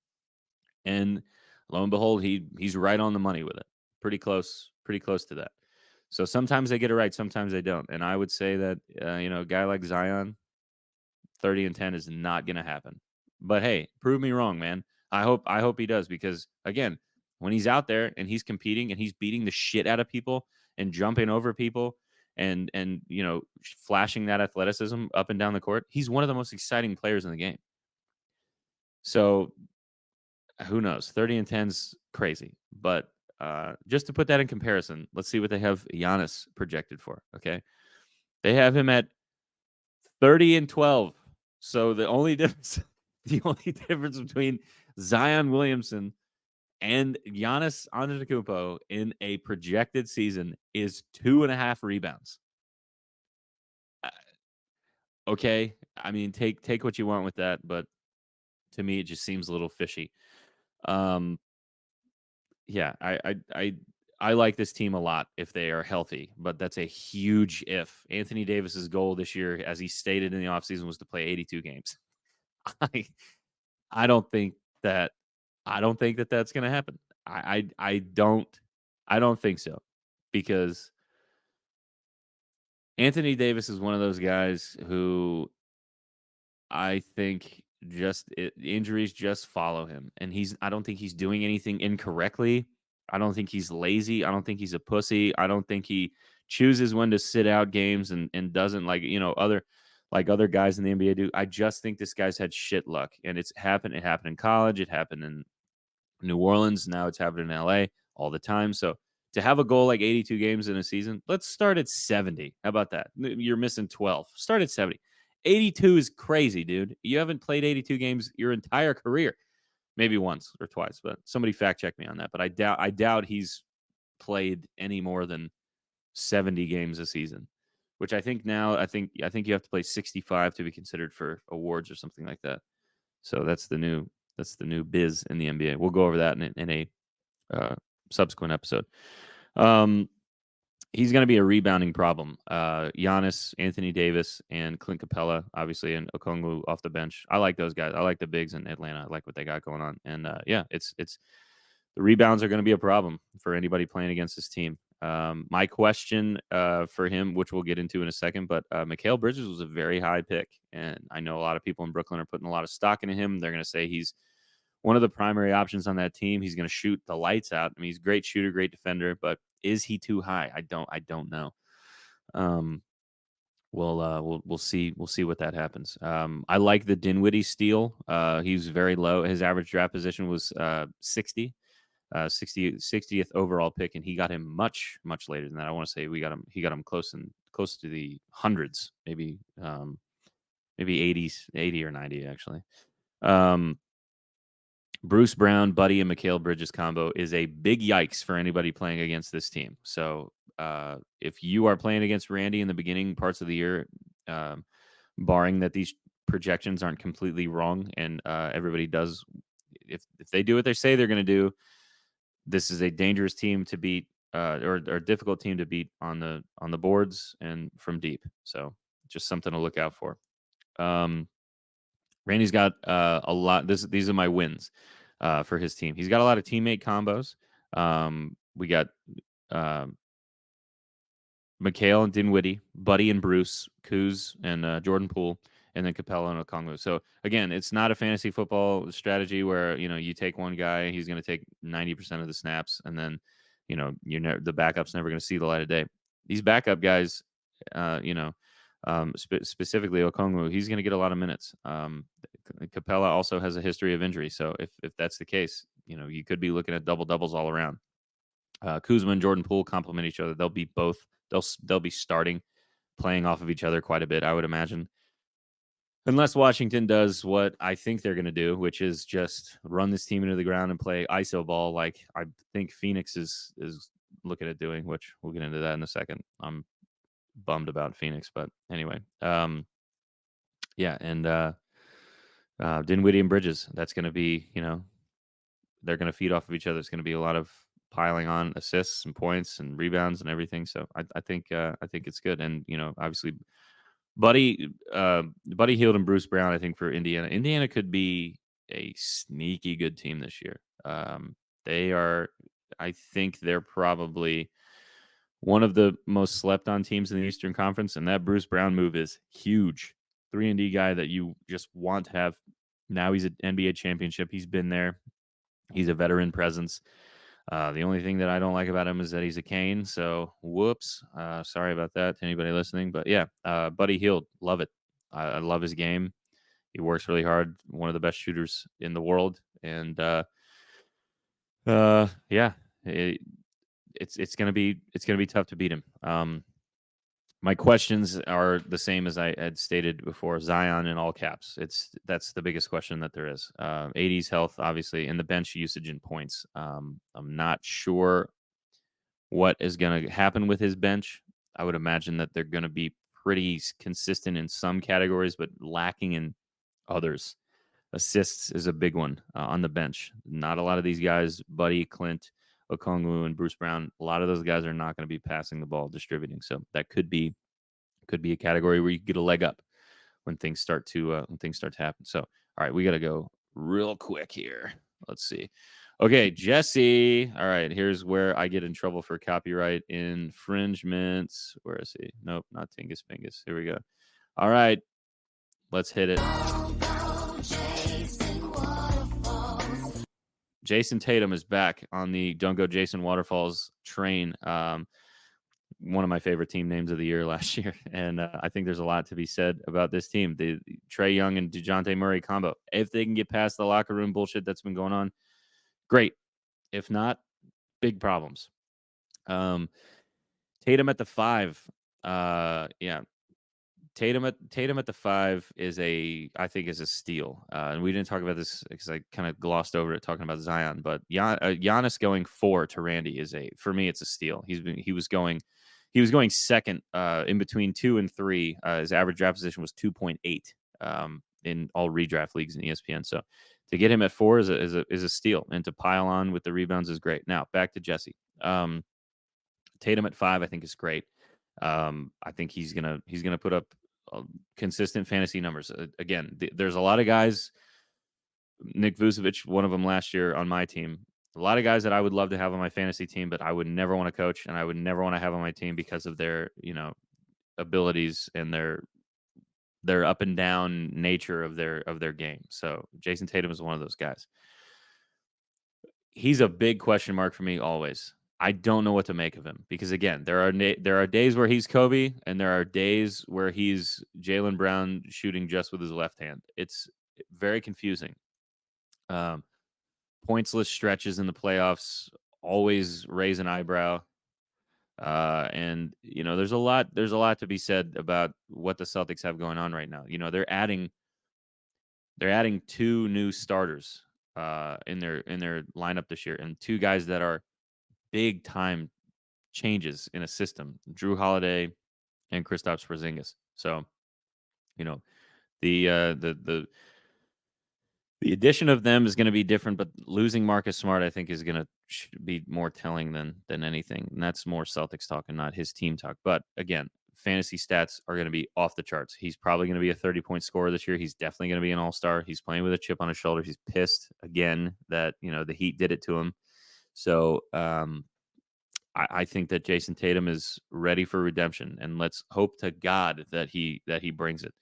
And lo and behold, he's right on the money with it. Pretty close to that. So sometimes they get it right, sometimes they don't. And I would say that a guy like Zion, 30-10 is not going to happen. But hey, prove me wrong, man. I hope he does, because again, when he's out there and he's competing and he's beating the shit out of people and jumping over people and flashing that athleticism up and down the court, he's one of the most exciting players in the game. So who knows? 30-10's crazy, but just to put that in comparison, let's see what they have Giannis projected for. Okay, they have him at 30-12. So the only difference between Zion Williamson and Giannis Antetokounmpo in a projected season is 2.5 rebounds. Okay, I mean, take what you want with that, but to me, it just seems a little fishy. Yeah, I like this team a lot if they are healthy, but that's a huge if. Anthony Davis's goal this year, as he stated in the offseason, was to play 82 games. I I don't think that that's going to happen. I don't think so, because Anthony Davis is one of those guys who I think injuries just follow him, and I don't think he's doing anything incorrectly. I don't think he's lazy. I don't think he's a pussy. I don't think he chooses when to sit out games and doesn't other guys in the NBA do. I just think this guy's had shit luck, and it's happened. It happened in college. It happened in New Orleans. Now it's happening in LA all the time. So to have a goal like 82 games in a season, let's start at 70. How about that? You're missing 12. Start at 70. 82 is crazy, dude. You haven't played 82 games your entire career. Maybe once or twice, but somebody fact check me on that. But I doubt he's played any more than 70 games a season, which I think you have to play 65 to be considered for awards or something like that. So that's the new biz in the NBA. We'll go over that in a subsequent episode. He's going to be a rebounding problem. Giannis, Anthony Davis, and Clint Capella, obviously, and Okongwu off the bench. I like those guys. I like the bigs in Atlanta. I like what they got going on. And it's the rebounds are going to be a problem for anybody playing against this team. My question for him, which we'll get into in a second, but Mikal Bridges was a very high pick, and I know a lot of people in Brooklyn are putting a lot of stock into him. They're going to say he's one of the primary options on that team. He's going to shoot the lights out. I mean, he's a great shooter, great defender, but is he too high? I don't know. we'll see what that happens. I like the Dinwiddie steal. He's very low. His average draft position was 60th overall pick, and he got him much later than that. I want to say he got him close to the hundreds, maybe 80 or 90 actually. Bruce Brown, Buddy, and Mikal Bridges combo is a big yikes for anybody playing against this team. So if you are playing against Randy in the beginning parts of the year, um, barring that these projections aren't completely wrong and everybody does, if they do what they say they're going to do, this is a dangerous team to beat, or difficult team to beat on the boards and from deep. So just something to look out for. Randy's got a lot. These are my wins for his team. He's got a lot of teammate combos. We got Mikal and Dinwiddie, Buddy and Bruce, Kuz and Jordan Poole, and then Capella and Okongwu. So again, it's not a fantasy football strategy where you take one guy, he's going to take 90% of the snaps, and then the backup's never going to see the light of day. These backup guys, specifically Okongwu, he's going to get a lot of minutes. Capella also has a history of injury, so if that's the case, you could be looking at double doubles all around. Kuzma and Jordan Poole complement each other. They'll be starting, playing off of each other quite a bit, I would imagine. Unless Washington does what I think they're going to do, which is just run this team into the ground and play ISO ball like I think Phoenix is looking at doing, which we'll get into that in a second. I'm bummed about Phoenix, but anyway. Yeah, and Dinwiddie and Bridges, that's going to be, they're going to feed off of each other. It's going to be a lot of piling on assists and points and rebounds and everything. So I think it's good. And obviously, Buddy Hield and Bruce Brown, I think for Indiana. Indiana could be a sneaky good team this year. They are. I think they're probably one of the most slept on teams in the Eastern Conference, and that Bruce Brown move is huge. 3-and-D guy that you just want to have. Now he's an NBA championship. He's been there. He's a veteran presence. The only thing that I don't like about him is that he's a Kane. So, whoops. Sorry about that to anybody listening. But yeah, Buddy Hield, love it. I love his game. He works really hard. One of the best shooters in the world. And yeah, it's gonna be tough to beat him. My questions are the same as I had stated before. Zion in all caps. That's the biggest question that there is. 80's health, obviously, and the bench usage and points. I'm not sure what is going to happen with his bench. I would imagine that they're going to be pretty consistent in some categories, but lacking in others. Assists is a big one on the bench. Not a lot of these guys, Buddy, Clint, Okongwu, and Bruce Brown, a lot of those guys are not going to be passing the ball, distributing. So that could be a category where you get a leg up when things start to happen. So, all right, we got to go real quick here. Let's see. Okay, Jesse. All right, here's where I get in trouble for copyright infringements. Where is he? Nope, not Tingus Bingus. Here we go. All right, let's hit it. Jason Tatum is back on the Don't Go Jason Waterfalls train. One of my favorite team names of the year last year. And I think there's a lot to be said about this team. The Trae Young and DeJounte Murray combo. If they can get past the locker room bullshit that's been going on, great. If not, big problems. Tatum at the 5. Yeah. Tatum at the 5 I think is a steal. And we didn't talk about this because I kind of glossed over it talking about Zion, but Giannis going 4 to Randy for me, it's a steal. He was going second in between 2 and 3. His average draft position was 2.8 in all redraft leagues in ESPN. So to get him at 4 is a steal, and to pile on with the rebounds is great. Now back to Jesse. Tatum at 5, I think is great. I think he's gonna put up consistent fantasy numbers. Again, there's a lot of guys. Nick Vucevic, one of them last year on my team. A lot of guys that I would love to have on my fantasy team, but I would never want to coach, and I would never want to have on my team because of their abilities and their up and down nature of their game. So Jason Tatum is one of those guys. He's a big question mark for me always. I don't know what to make of him because again, there are days where he's Kobe and there are days where he's Jalen Brown shooting just with his left hand. It's very confusing. Um, Pointsless stretches in the playoffs always raise an eyebrow. And there's a lot to be said about what the Celtics have going on right now. They're adding two new starters in their lineup this year, and two guys that are big time changes in a system. Drew Holiday and Kristaps Porzingis. So you know the addition of them is going to be different, but losing Marcus Smart, I think, is going to be more telling than anything. And that's more Celtics talk and not his team talk. But again, fantasy stats are going to be off the charts. He's probably going to be a 30-point scorer this year. He's definitely going to be an all-star. He's playing with a chip on his shoulder. He's pissed again that the Heat did it to him. So I think that Jason Tatum is ready for redemption, and let's hope to God that he brings it.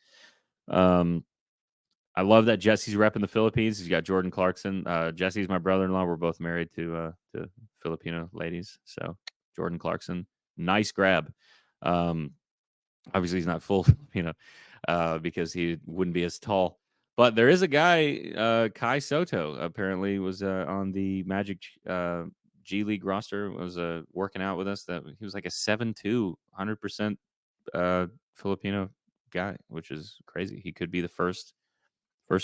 I love that Jesse's repping the Philippines. He's got Jordan Clarkson. Jesse's my brother-in-law. We're both married to Filipino ladies. So Jordan Clarkson, nice grab. Obviously, he's not full Filipino because he wouldn't be as tall. But there is a guy, Kai Soto, apparently was on the Magic G League roster, was working out with us. That he was like a 7'2", 100% Filipino guy, which is crazy. He could be the first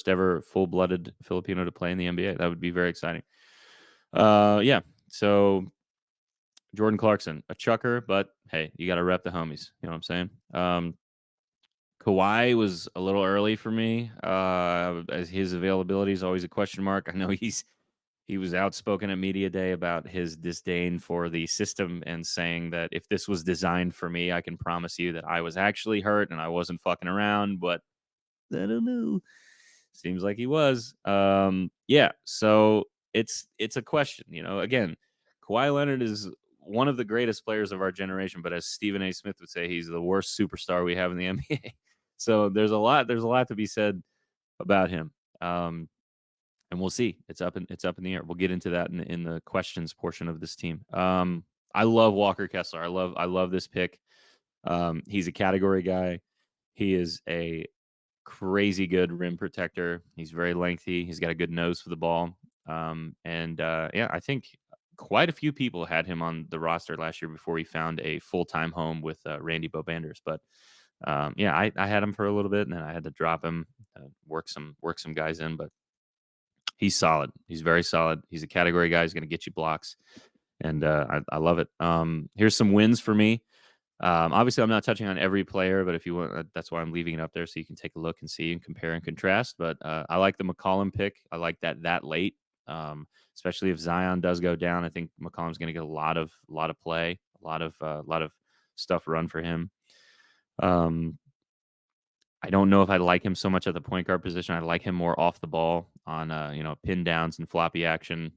ever full-blooded Filipino to play in the NBA. That would be very exciting. Yeah. So Jordan Clarkson, a chucker, but hey, you got to rep the homies. You know what I'm saying? Kawhi was a little early for me, as his availability is always a question mark. I know he was outspoken at media day about his disdain for the system and saying that if this was designed for me, I can promise you that I was actually hurt and I wasn't fucking around. But I don't know. Seems like he was. Yeah. So it's a question. Again, Kawhi Leonard is one of the greatest players of our generation, but as Stephen A. Smith would say, he's the worst superstar we have in the NBA. So there's a lot to be said about him. And we'll see. It's up in the air. We'll get into that in the questions portion of this team. I love Walker Kessler. I love this pick. He's a category guy. He is a crazy good rim protector. He's very lengthy. He's got a good nose for the ball. Yeah, I think quite a few people had him on the roster last year before he found a full-time home with Randy Bobanders. But yeah, I had him for a little bit, and then I had to drop him, work some guys in. But he's solid. He's very solid. He's a category guy. He's going to get you blocks, and I love it. Here's some wins for me. Obviously, I'm not touching on every player, but if you want, that's why I'm leaving it up there so you can take a look and see and compare and contrast. But I like the McCollum pick. I like that late, especially if Zion does go down. I think McCollum's going to get a lot of play, a lot of stuff run for him. I don't know if I like him so much at the point guard position. I like him more off the ball on pin downs and floppy action,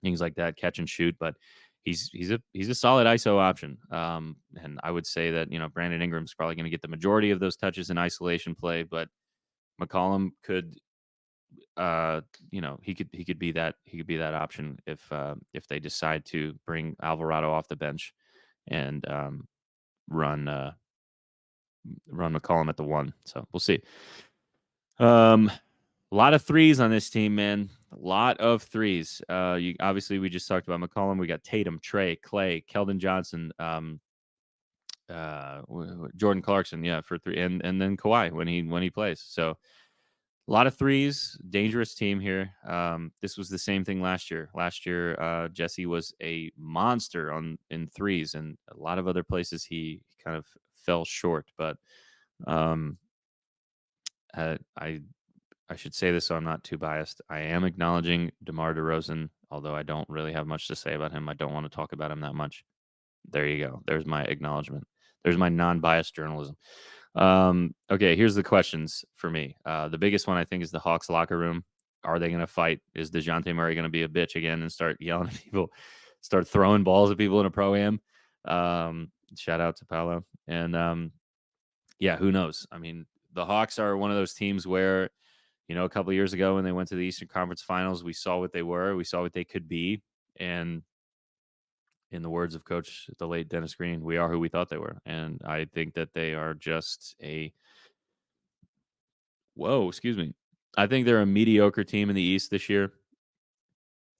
things like that, catch and shoot. But he's a solid ISO option. And I would say that Brandon Ingram's probably going to get the majority of those touches in isolation play, but McCollum could he could be that option if they decide to bring Alvarado off the bench and run McCollum at the one. So we'll see. A lot of threes on this team, man. A lot of threes. Obviously, we just talked about McCollum. We got Tatum, Trey, Clay, Keldon Johnson, Jordan Clarkson, yeah, for three, and then Kawhi when he plays. So a lot of threes. Dangerous team here. This was the same thing last year. Last year, Jesse was a monster in threes, and a lot of other places he kind of fell short. But I should say this so I'm not too biased. I am acknowledging DeMar DeRozan, although I don't really have much to say about him. I don't want to talk about him that much. There you go. There's my acknowledgement. There's my non-biased journalism. Okay, here's the questions for me. The biggest one I think is the Hawks locker room. Are they going to fight? Is DeJounte Murray going to be a bitch again and start yelling at people, start throwing balls at people in a pro-am? Shout out to Paolo. And yeah, who knows? I mean, the Hawks are one of those teams where a couple of years ago when they went to the Eastern Conference Finals, we saw what they were. We saw what they could be. And in the words of Coach the late Dennis Green, we are who we thought they were, and I think that they are just a whoa, excuse me. I think they're a mediocre team in the East this year.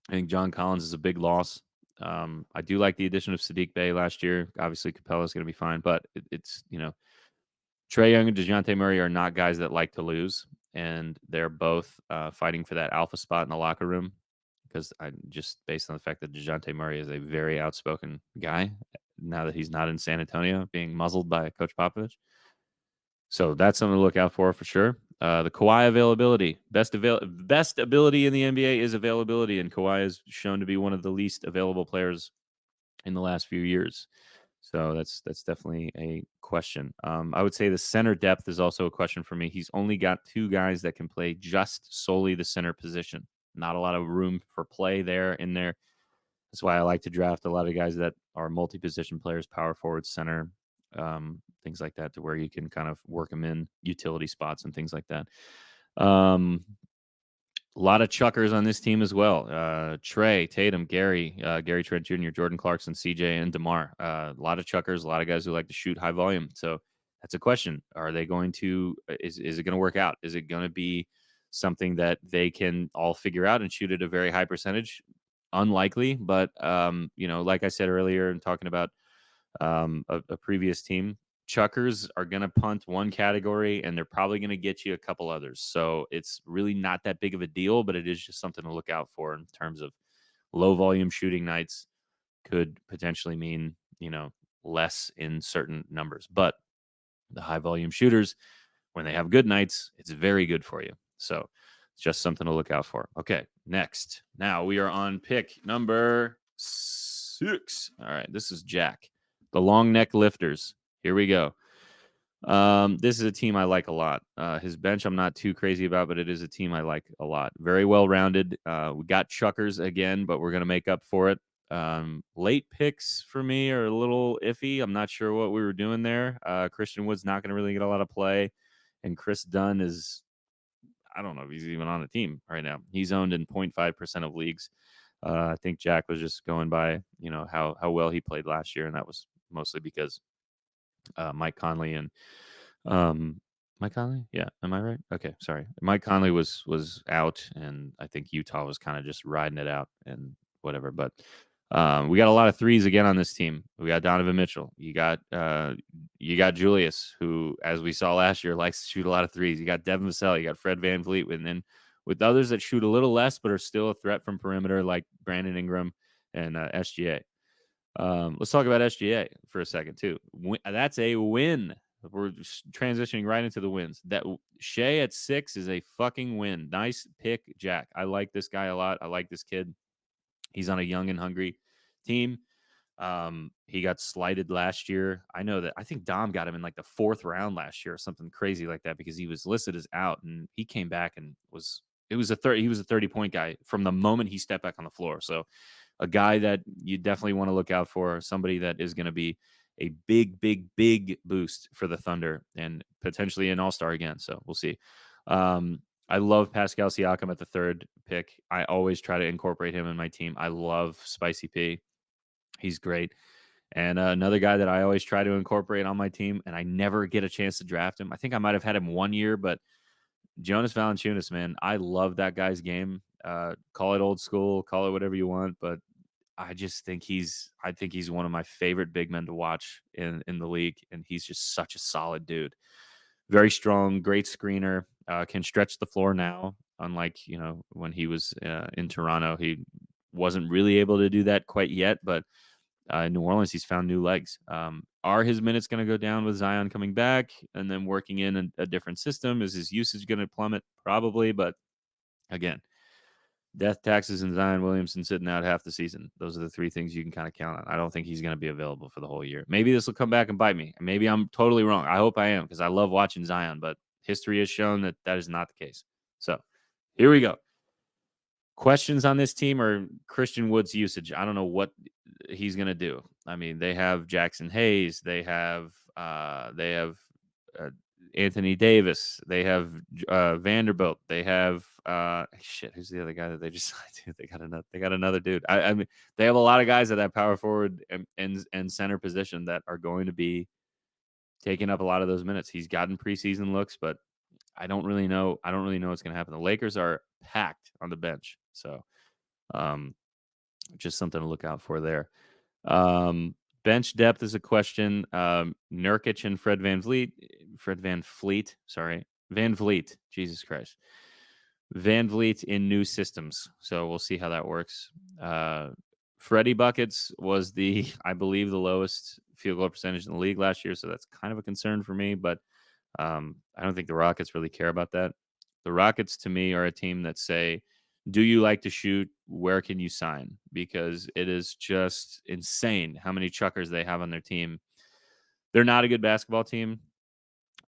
I think John Collins is a big loss. I do like the addition of Sadiq Bey last year. Obviously, Capella is going to be fine, but it's Trey Young and DeJounte Murray are not guys that like to lose, and they're both fighting for that alpha spot in the locker room because I just based on the fact that DeJounte Murray is a very outspoken guy now that he's not in San Antonio being muzzled by Coach Popovich. So that's something to look out for sure. The Kawhi availability, best ability in the NBA is availability, and Kawhi is shown to be one of the least available players in the last few years. So that's definitely a question. I would say the center depth is also a question for me. He's only got two guys that can play just solely the center position. Not a lot of room for play there in there. That's why I like to draft a lot of guys that are multi-position players, power forward, center, things like that, to where you can kind of work them in utility spots and things like that. A lot of chuckers on this team as well. Trey, Tatum, Gary Trent Jr., Jordan Clarkson, CJ, and DeMar. A lot of chuckers, a lot of guys who like to shoot high volume. So that's a question. Are they going to, is it going to work out? Is it going to be something that they can all figure out and shoot at a very high percentage? Unlikely, but, like I said earlier, and talking about a previous team, chuckers are going to punt one category and they're probably going to get you a couple others. So it's really not that big of a deal, but it is just something to look out for in terms of low volume shooting nights could potentially mean, less in certain numbers. But the high volume shooters, when they have good nights, it's very good for you. So it's just something to look out for. Okay, next. Now we are on pick number 6. All right, this is Jack. The long neck lifters. Here we go. This is a team I like a lot. His bench I'm not too crazy about, but it is a team I like a lot. Very well rounded. We got chuckers again, but we're gonna make up for it. Late picks for me are a little iffy. I'm not sure what we were doing there. Christian Wood's not gonna really get a lot of play, and Chris Dunn is, I don't know if he's even on a team right now. He's owned in 0.5% of leagues. I think Jack was just going by, how well he played last year, and that was mostly because Mike Conley and Mike Conley, yeah, am I right? Okay, sorry. Mike Conley was out, and I think Utah was kind of just riding it out and whatever. But we got a lot of threes again on this team. We got Donovan Mitchell. You got Julius, who, as we saw last year, likes to shoot a lot of threes. You got Devin Vassell. You got Fred VanVleet, and then with others that shoot a little less but are still a threat from perimeter, like Brandon Ingram and SGA. Let's talk about SGA for a second too. That's a win. We're transitioning right into the wins. That Shea at 6 is a fucking win. Nice pick, Jack. I like this guy a lot. I like this kid. He's on a young and hungry team. He got slighted last year. I think Dom got him in like the 4th round last year or something crazy like that, because he was listed as out, and he came back and he was a 30-point guy from the moment he stepped back on the floor. So a guy that you definitely want to look out for, somebody that is going to be a big, big, big boost for the Thunder and potentially an all-star again. So we'll see. I love Pascal Siakam at the 3rd pick. I always try to incorporate him in my team. I love Spicy P. He's great. And another guy that I always try to incorporate on my team, and I never get a chance to draft him. I think I might have had him 1 year, but Jonas Valanciunas, man, I love that guy's game. Call it old school, call it whatever you want, but I think he's one of my favorite big men to watch in the league, and he's just such a solid dude. Very strong, great screener, can stretch the floor now. Unlike, when he was in Toronto, he wasn't really able to do that quite yet, but in New Orleans, he's found new legs. Are his minutes going to go down with Zion coming back and then working in a different system? Is his usage going to plummet? Probably, but again, death, taxes, and Zion Williamson sitting out half the season. Those are the 3 things you can kind of count on. I don't think he's going to be available for the whole year. Maybe this will come back and bite me. Maybe I'm totally wrong. I hope I am, because I love watching Zion, but history has shown that is not the case. So here we go. Questions on this team are Christian Wood's usage. I don't know what he's going to do. I mean, they have Jackson Hayes. They have Anthony Davis. They have Vanderbilt. They have who's the other guy that they just signed to? They got another dude. I mean, they have a lot of guys at that power forward and center position that are going to be taking up a lot of those minutes. He's gotten preseason looks, but I don't really know what's going to happen. The Lakers are packed on the bench, so just something to look out for there. Bench depth is a question. Nurkic and Van Vliet. Jesus Christ. Van Vliet in new systems. So we'll see how that works. Freddie Buckets was I believe, the lowest field goal percentage in the league last year. So that's kind of a concern for me, but I don't think the Rockets really care about that. The Rockets, to me, are a team that say, do you like to shoot? Where can you sign? Because it is just insane how many chuckers they have on their team. They're not a good basketball team.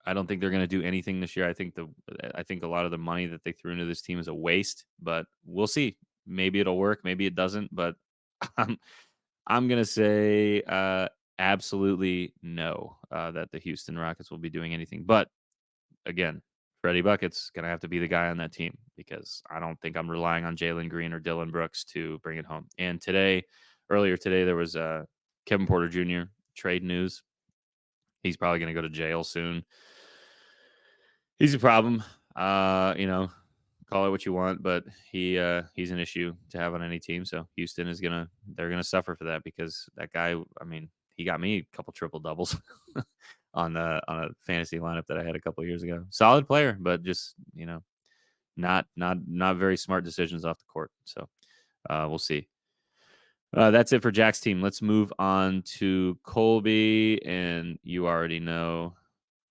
I don't think they're going to do anything this year. I think a lot of the money that they threw into this team is a waste, but we'll see. Maybe it'll work. Maybe it doesn't. But I'm going to say absolutely no that the Houston Rockets will be doing anything. But again, Freddie Buckets going to have to be the guy on that team because I don't think I'm relying on Jalen Green or Dylan Brooks to bring it home. And earlier today, there was Kevin Porter Jr. trade news. He's probably going to go to jail soon. He's a problem. Call it what you want, but he's an issue to have on any team. So Houston they're gonna suffer for that because that guy, I mean, he got me a couple triple doubles on a fantasy lineup that I had a couple years ago. Solid player, but just not very smart decisions off the court. So we'll see. That's it for Jack's team. Let's move on to Colby, and you already know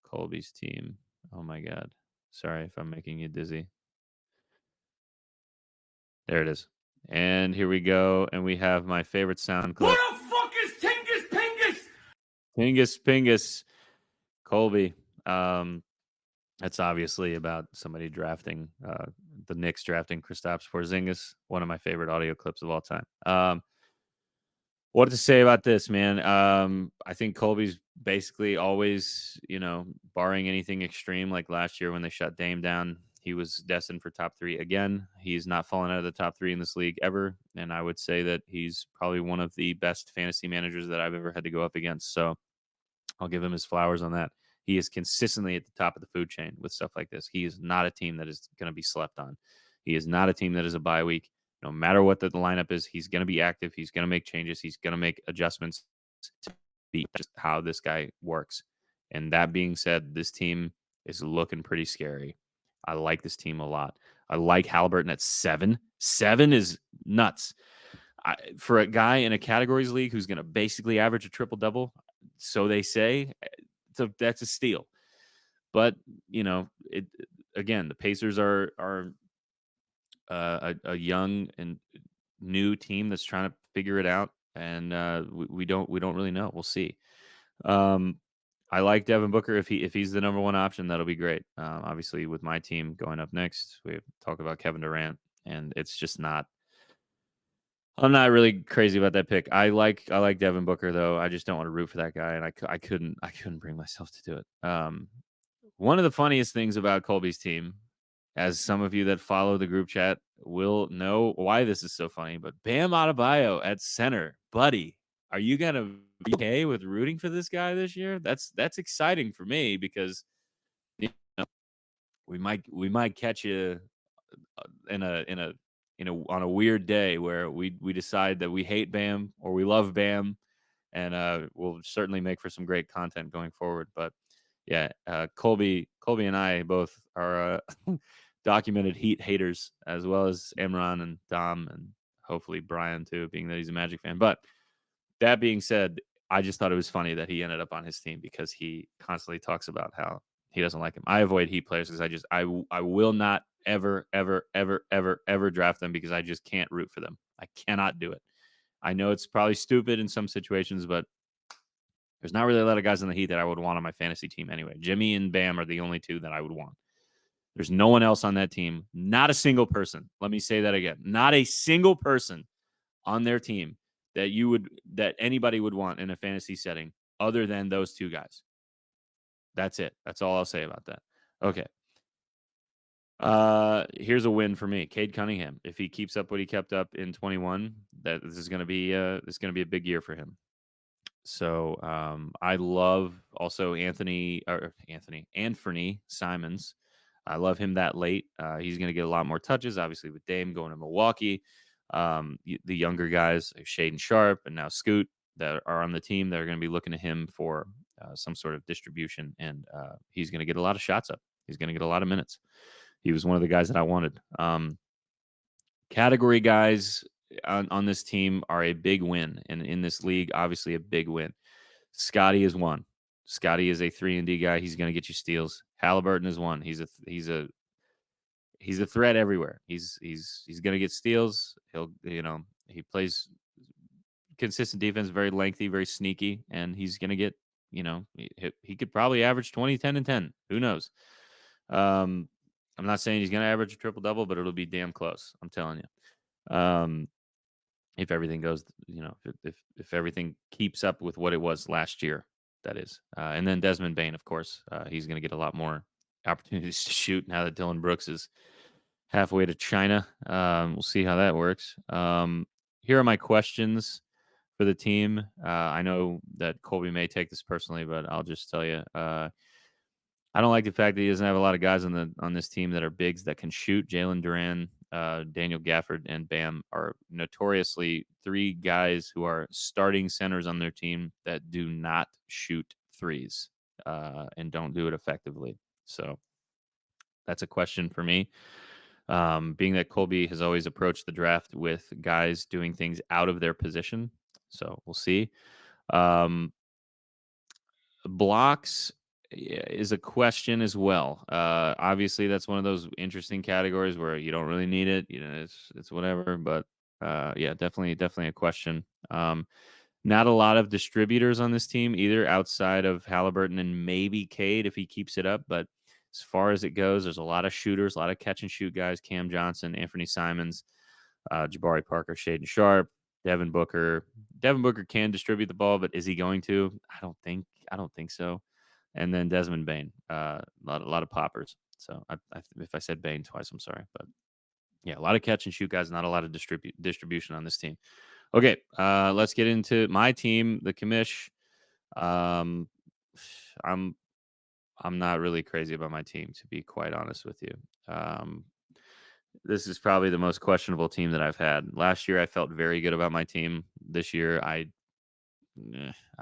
Colby's team. Oh my God. Sorry if I'm making you dizzy. There it is. And here we go. And we have my favorite sound clip. Who the fuck is Tingus Pingus? Pingus. Colby. That's obviously about somebody drafting, the Knicks drafting Kristaps Porzingis, one of my favorite audio clips of all time. What to say about this, man? I think Colby's basically always, barring anything extreme like last year when they shut Dame down, he was destined for top 3 again. He's not fallen out of the top 3 in this league ever. And I would say that he's probably one of the best fantasy managers that I've ever had to go up against. So I'll give him his flowers on that. He is consistently at the top of the food chain with stuff like this. He is not a team that is going to be slept on. He is not a team that is a bye week. No matter what the lineup is, he's going to be active. He's going to make changes. He's going to make adjustments to be just how this guy works. And that being said, this team is looking pretty scary. I like this team a lot. I like Halliburton at 7. 7 is nuts. For a guy in a categories league who's going to basically average a triple-double, so they say, that's a steal. But, again, the Pacers are a young and new team that's trying to figure it out, and we don't really know. We'll see. I like Devin Booker. If he's the number one option, that'll be great. Obviously, with my team going up next, we talk about Kevin Durant, and it's just not. I'm not really crazy about that pick. I like Devin Booker though. I just don't want to root for that guy, and I couldn't bring myself to do it. One of the funniest things about Colby's team, as some of you that follow the group chat will know why this is so funny, but Bam Adebayo at center, buddy, are you gonna be okay with rooting for this guy this year? That's exciting for me because we might catch you on a weird day where we decide that we hate Bam or we love Bam, and we'll certainly make for some great content going forward. But yeah, Colby and I both are documented Heat haters, as well as Imran and Dom, and hopefully Brian too, being that he's a Magic fan. But that being said, I just thought it was funny that he ended up on his team because he constantly talks about how he doesn't like him. I avoid Heat players because I will not ever draft them because I just can't root for them. I cannot do it. I know it's probably stupid in some situations, but there's not really a lot of guys in the Heat that I would want on my fantasy team anyway. Jimmy and Bam are the only two that I would want. There's no one else on that team. Not a single person. Let me say that again. Not a single person on their team that anybody would want in a fantasy setting other than those two guys. That's it. That's all I'll say about that. Okay. Here's a win for me. Cade Cunningham. If he keeps up what he kept up in 21, that this is going to be a big year for him. So I love also Anthony Simons. I love him that late. He's going to get a lot more touches, obviously, with Dame going to Milwaukee. The younger guys, like Shaden Sharp and now Scoot, that are on the team, that are going to be looking to him for some sort of distribution, and he's going to get a lot of shots up. He's going to get a lot of minutes. He was one of the guys that I wanted. Category guys on this team are a big win, and in this league, obviously a big win. Scotty is one. Scotty is a 3-and-D guy. He's going to get you steals. Halliburton is one. He's a threat everywhere. He's going to get steals. He plays consistent defense, very lengthy, very sneaky, and he's going to get, he could probably average 20, 10, and 10. Who knows? I'm not saying he's going to average a triple double, but it'll be damn close. I'm telling you. If everything goes, if everything keeps up with what it was last year, that is. And then Desmond Bane, of course, he's going to get a lot more opportunities to shoot now that Dylan Brooks is halfway to China. We'll see how that works. Here are my questions for the team. I know that Colby may take this personally, but I'll just tell you. I don't like the fact that he doesn't have a lot of guys on this team that are bigs that can shoot. Jalen Duran, Daniel Gafford, and Bam are notoriously 3 guys who are starting centers on their team that do not shoot threes and don't do it effectively. So that's a question for me. Being that Colby has always approached the draft with guys doing things out of their position. So we'll see. Blocks is a question as well. Obviously, that's one of those interesting categories where you don't really need it. It's whatever. But yeah, definitely a question. Not a lot of distributors on this team either, outside of Halliburton and maybe Cade if he keeps it up. But as far as it goes, there's a lot of shooters, a lot of catch and shoot guys. Cam Johnson, Anthony Simons, Jabari Parker, Shaden Sharp, Devin Booker. Devin Booker can distribute the ball, but is he going to? I don't think so. And then Desmond Bane, a lot of poppers. So if I said Bane twice, I'm sorry, but yeah, a lot of catch and shoot guys, not a lot of distribution on this team. Okay, let's get into my team, the commish. I'm not really crazy about my team, to be quite honest with you. This is probably the most questionable team that I've had. Last year, I felt very good about my team. This year, I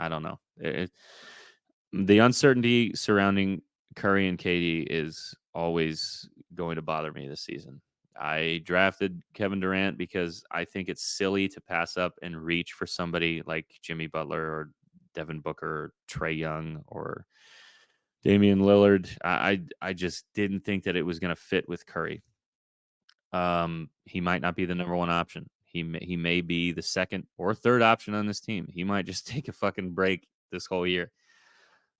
don't know. The uncertainty surrounding Curry and KD is always going to bother me this season. I drafted Kevin Durant because I think it's silly to pass up and reach for somebody like Jimmy Butler or Devin Booker or Trae Young or Damian Lillard. I just didn't think that it was going to fit with Curry. He might not be the number 1 option. He may be the second or third option on this team. He might just take a fucking break this whole year.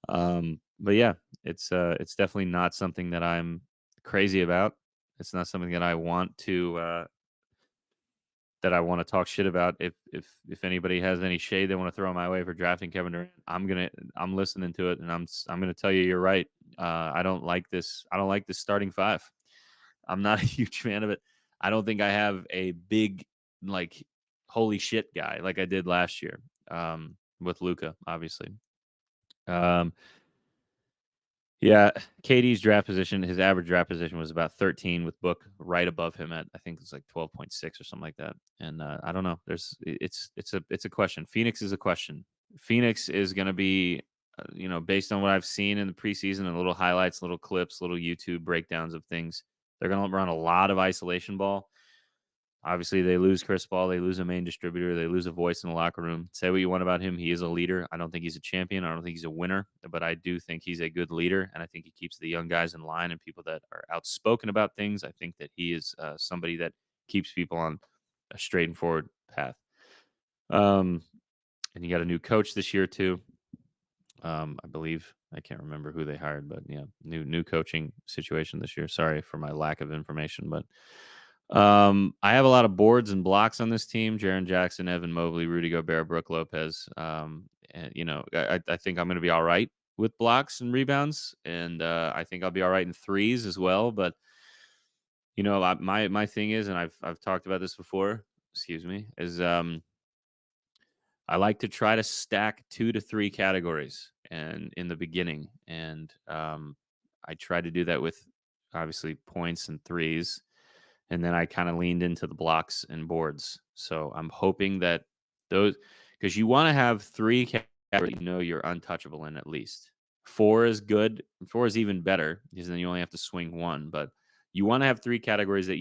But yeah, it's definitely not something that I'm crazy about. It's not something that I want to talk shit about. If anybody has any shade they want to throw my way for drafting Kevin Durant, I'm listening to it, and I'm gonna tell you you're right. I don't like this starting 5. I'm not a huge fan of it. I don't think I have a big, like, holy shit guy like I did last year with Luka, obviously. Yeah, KD's draft position, his average draft position was about 13, with Book right above him at, I think it's like 12.6 or something like that. And I don't know. It's a question. Phoenix is a question. Phoenix is going to be, based on what I've seen in the preseason and little highlights, little clips, little YouTube breakdowns of things, they're going to run a lot of isolation ball. Obviously, they lose Chris Paul. They lose a main distributor. They lose a voice in the locker room. Say what you want about him. He is a leader. I don't think he's a champion. I don't think he's a winner, but I do think he's a good leader, and I think he keeps the young guys in line and people that are outspoken about things. I think that he is somebody that keeps people on a straight and forward path. And you got a new coach this year, too. I believe. I can't remember who they hired, but yeah, new coaching situation this year. Sorry for my lack of information, but I have a lot of boards and blocks on this team. Jaren Jackson, Evan Mobley, Rudy Gobert, Brooke Lopez. And, I think I'm going to be all right. with blocks and rebounds, and I think I'll be all right in threes as well. But my thing is, and I've talked about this before. Excuse me, is I like to try to stack 2 to 3 categories and in the beginning, and, I try to do that with, obviously, points and threes, and then I kinda leaned into the blocks and boards. So, I'm hoping that those, because you wanna have 3 categories you're untouchable in at least. 4 is good. 4 is even better because then you only have to swing 1, but you wanna have 3 categories that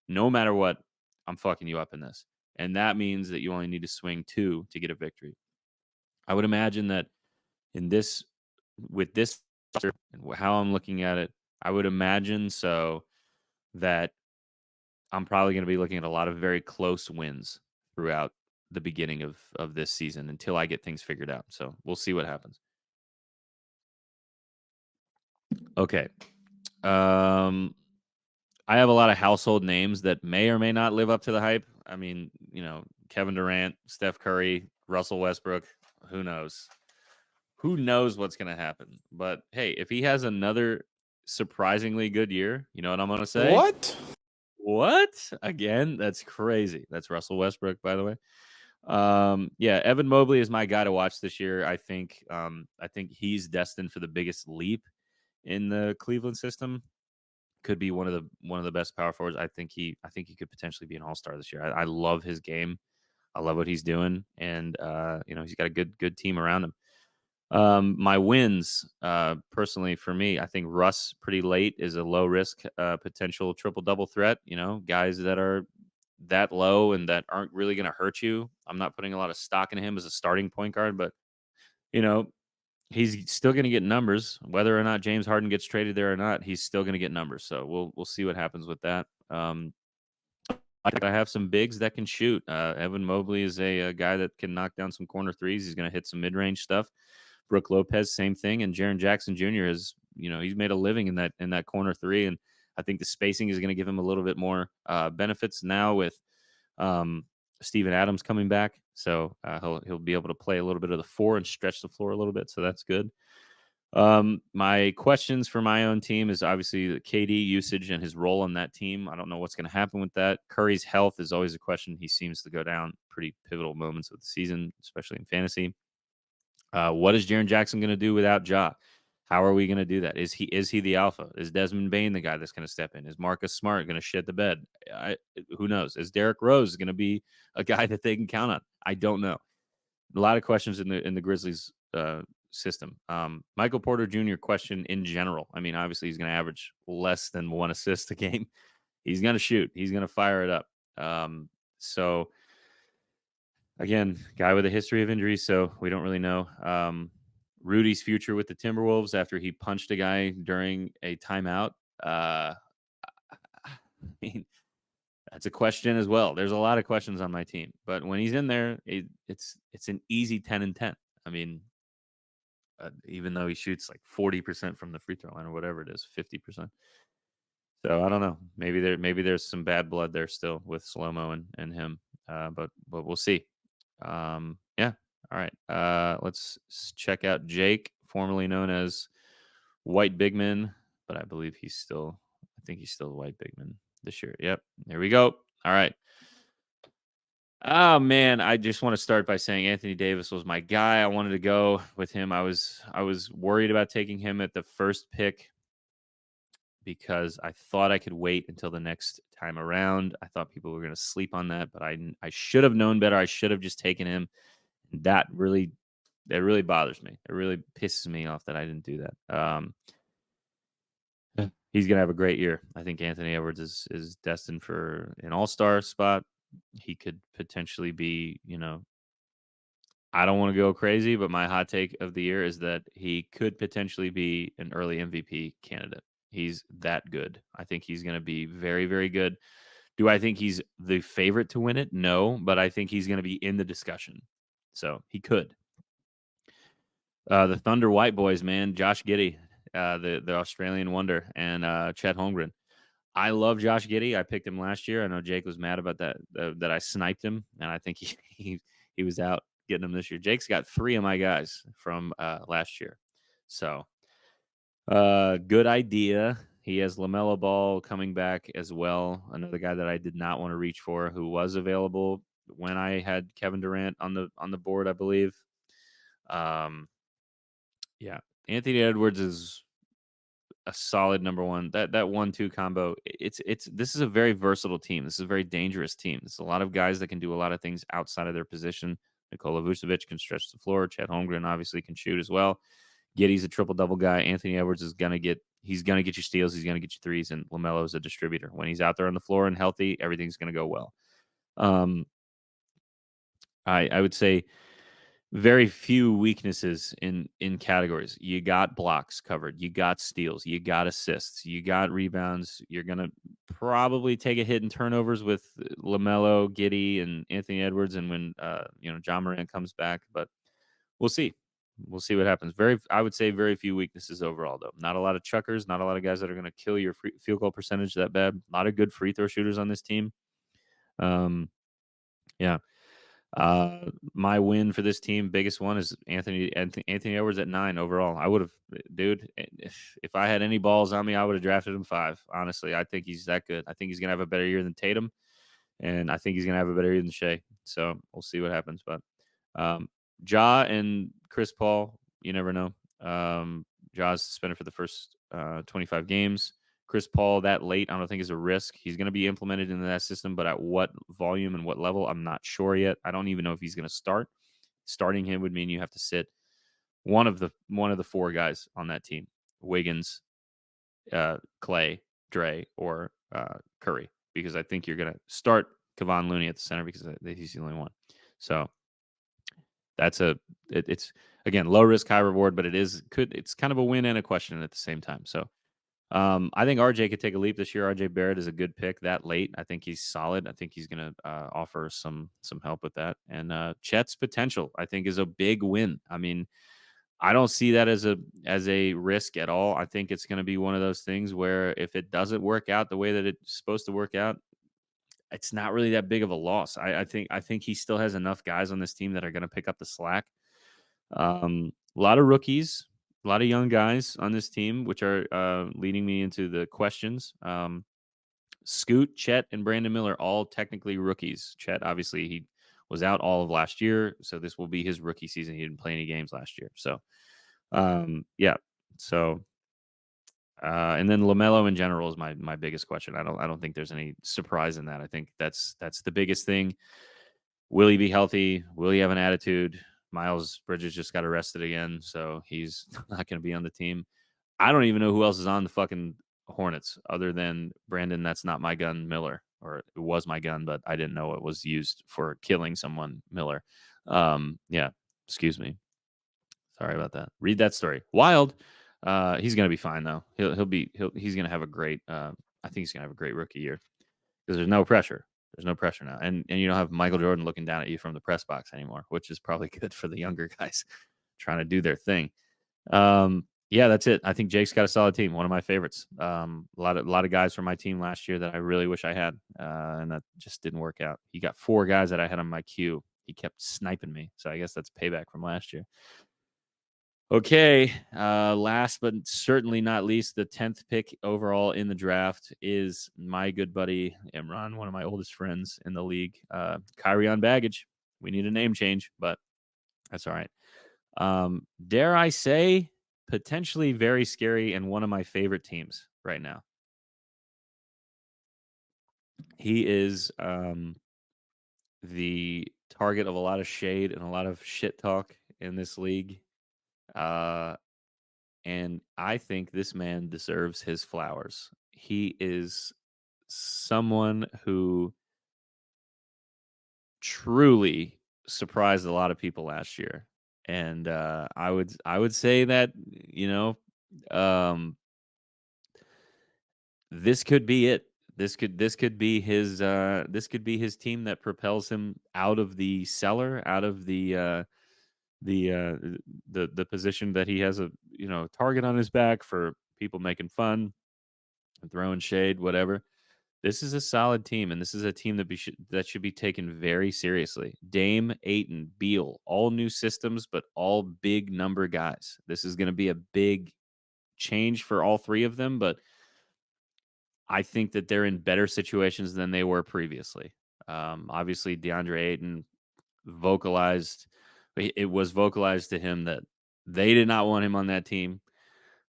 no matter what, I'm fucking you up in this. And that means that you only need to swing 2 to get a victory. I would imagine that in this with this roster and how I'm looking at it, I would imagine that I'm probably gonna be looking at a lot of very close wins throughout the beginning of this season until I get things figured out. So, we'll see what happens. Okay. Um, I have a lot of household names that may or may not live up to the hype. I mean, Kevin Durant, Steph Curry, Russell Westbrook, who knows? Who knows what's going to happen? But hey, if he has another surprisingly good year, you know what I'm going to say? What? What? Again, that's crazy. That's Russell Westbrook, by the way. Yeah, Evan Mobley is my guy to watch this year. I think he's destined for the biggest leap in the Cleveland system. Could be one of the best power forwards. I think he could potentially be an all-star this year. I love his game. I love what he's doing, and he's got a good team around him. My wins, personally for me, I think Russ pretty late is a low risk, potential triple double threat. Guys that are that low and that aren't really going to hurt you. I'm not putting a lot of stock in him as a starting point guard, but you know he's still going to get numbers, whether or not James Harden gets traded there or not. He's still going to get numbers, so we'll see what happens with that. I have some bigs that can shoot. Evan Mobley is a guy that can knock down some corner threes. He's going to hit some mid range stuff. Brooke Lopez, same thing, and Jaren Jackson Jr. is, he's made a living in that corner three, and I think the spacing is going to give him a little bit more benefits now with um, Steven Adams coming back, so he'll be able to play a little bit of the four and stretch the floor a little bit, so that's good. My questions for my own team is obviously the KD usage and his role on that team. I don't know what's going to happen with that. Curry's health is always a question. He seems to go down pretty pivotal moments of the season, especially in fantasy. What is Jaren Jackson going to do without Ja? How are we going to do that? Is he the alpha? Is Desmond Bain the guy that's going to step in? Is Marcus Smart going to shit the bed? Who knows? Is Derrick Rose going to be a guy that they can count on? I don't know. A lot of questions in the Grizzlies system. Michael Porter Jr. question in general. I mean, obviously he's going to average less than 1 assist a game. He's going to shoot. He's going to fire it up. So again, guy with a history of injuries, so we don't really know. Rudy's future with the Timberwolves after he punched a guy during a timeout. I mean, that's a question as well. There's a lot of questions on my team, but when he's in there, it's an easy 10-10. I mean, even though he shoots like 40% from the free throw line or whatever it is, 50%. So I don't know. Maybe there's some bad blood there still with Slow-Mo and him, but we'll see. Yeah. All right. Let's check out Jake, formerly known as White Bigman, but I think he's still White Bigman this year. Yep. There we go. All right. Oh man, I just want to start by saying Anthony Davis was my guy. I wanted to go with him. I was worried about taking him at the first pick because I thought I could wait until the next time around. I thought people were going to sleep on that, but I should have known better. I should have just taken him. That really bothers me. It really pisses me off that I didn't do that. He's gonna have a great year. I think Anthony Edwards is destined for an all-star spot. He could potentially be, I don't want to go crazy, but my hot take of the year is that he could potentially be an early MVP candidate. He's that good. I think he's going to be very, very good. Do I think he's the favorite to win it? No, but I think he's going to be in the discussion. So he could. The Thunder White Boys, man, Josh Giddey, the Australian wonder, and Chet Holmgren. I love Josh Giddey. I picked him last year. I know Jake was mad about that I sniped him, and I think he was out getting him this year. Jake's got 3 of my guys from last year. So, good idea. He has LaMelo Ball coming back as well. Another guy that I did not want to reach for, who was available when I had Kevin Durant on the board, I believe. Um, yeah, Anthony Edwards is a solid number one. That 1-2 combo. It's this is a very versatile team. This is a very dangerous team. There's a lot of guys that can do a lot of things outside of their position. Nikola Vucevic can stretch the floor. Chet Holmgren obviously can shoot as well. Giddy's a triple double guy. Anthony Edwards is gonna get you steals. He's gonna get you threes, and LaMelo is a distributor. When he's out there on the floor and healthy, everything's gonna go well. Um, I would say very few weaknesses in categories. You got blocks covered, you got steals, you got assists, you got rebounds. You're gonna probably take a hit in turnovers with LaMelo, Giddy, and Anthony Edwards, and when John Morant comes back, but we'll see. We'll see what happens. I would say very few weaknesses overall, though. Not a lot of chuckers, not a lot of guys that are going to kill your field goal percentage that bad. A lot of good free throw shooters on this team. Yeah. My win for this team, biggest one is Anthony Edwards at 9 overall. I would have, dude. If I had any balls on me, I would have drafted him 5. Honestly, I think he's that good. I think he's gonna have a better year than Tatum, and I think he's gonna have a better year than Shea. So we'll see what happens. But Ja and Chris Paul, you never know. Ja's suspended for the first 25 games. Chris Paul that late, I don't think is a risk. He's going to be implemented into that system, but at what volume and what level, I'm not sure yet. I don't even know if he's going to start. Starting him would mean you have to sit one of the 4 guys on that team: Wiggins, Clay, Dre, or Curry, because I think you're going to start Kevon Looney at the center because he's the only one. So that's it's again low risk, high reward, but it's kind of a win and a question at the same time. So I think RJ could take a leap this year. RJ Barrett is a good pick that late. I think he's solid. I think he's going to offer some help with that. And Chet's potential, I think, is a big win. I mean, I don't see that as a risk at all. I think it's going to be one of those things where if it doesn't work out the way that it's supposed to work out, it's not really that big of a loss. I think he still has enough guys on this team that are going to pick up the slack. A lot of rookies, a lot of young guys on this team, which are leading me into the questions. Scoot, Chet, and Brandon Miller, all technically rookies. Chet, obviously, he was out all of last year, so this will be his rookie season. He didn't play any games last year. So, yeah. So, and then LaMelo in general is my biggest question. I don't think there's any surprise in that. I think that's the biggest thing. Will he be healthy? Will he have an attitude? Miles Bridges just got arrested again, so he's not going to be on the team. I don't even know who else is on the fucking Hornets other than Brandon. That's not my gun, Miller, or it was my gun, but I didn't know it was used for killing someone, Miller. Yeah, excuse me. Sorry about that. Read that story. Wild. He's going to be fine though. He's going to have a great. I think he's going to have a great rookie year because there's no pressure. There's no pressure now, and you don't have Michael Jordan looking down at you from the press box anymore, which is probably good for the younger guys trying to do their thing. Yeah, that's it. I think Jake's got a solid team. One of my favorites. A lot of guys from my team last year that I really wish I had, and that just didn't work out. He got 4 guys that I had on my queue. He kept sniping me, so I guess that's payback from last year. Okay, last but certainly not least, the 10th pick overall in the draft is my good buddy Imran, one of my oldest friends in the league. Kyrie on baggage. We need a name change, but that's all right. Dare I say, potentially very scary and one of my favorite teams right now. He is the target of a lot of shade and a lot of shit talk in this league. And I think this man deserves his flowers. He is someone who truly surprised a lot of people last year. And I would say that, this could be it. This could be his team that propels him out of the cellar, out of the position that he has a target on his back for people making fun and throwing shade, whatever. This is a solid team, and this is a team that should be taken very seriously. Dame, Ayton, Beal, all new systems, but all big number guys. This is going to be a big change for all three of them, but I think that they're in better situations than they were previously. Obviously, DeAndre Ayton vocalized, it was vocalized to him that they did not want him on that team.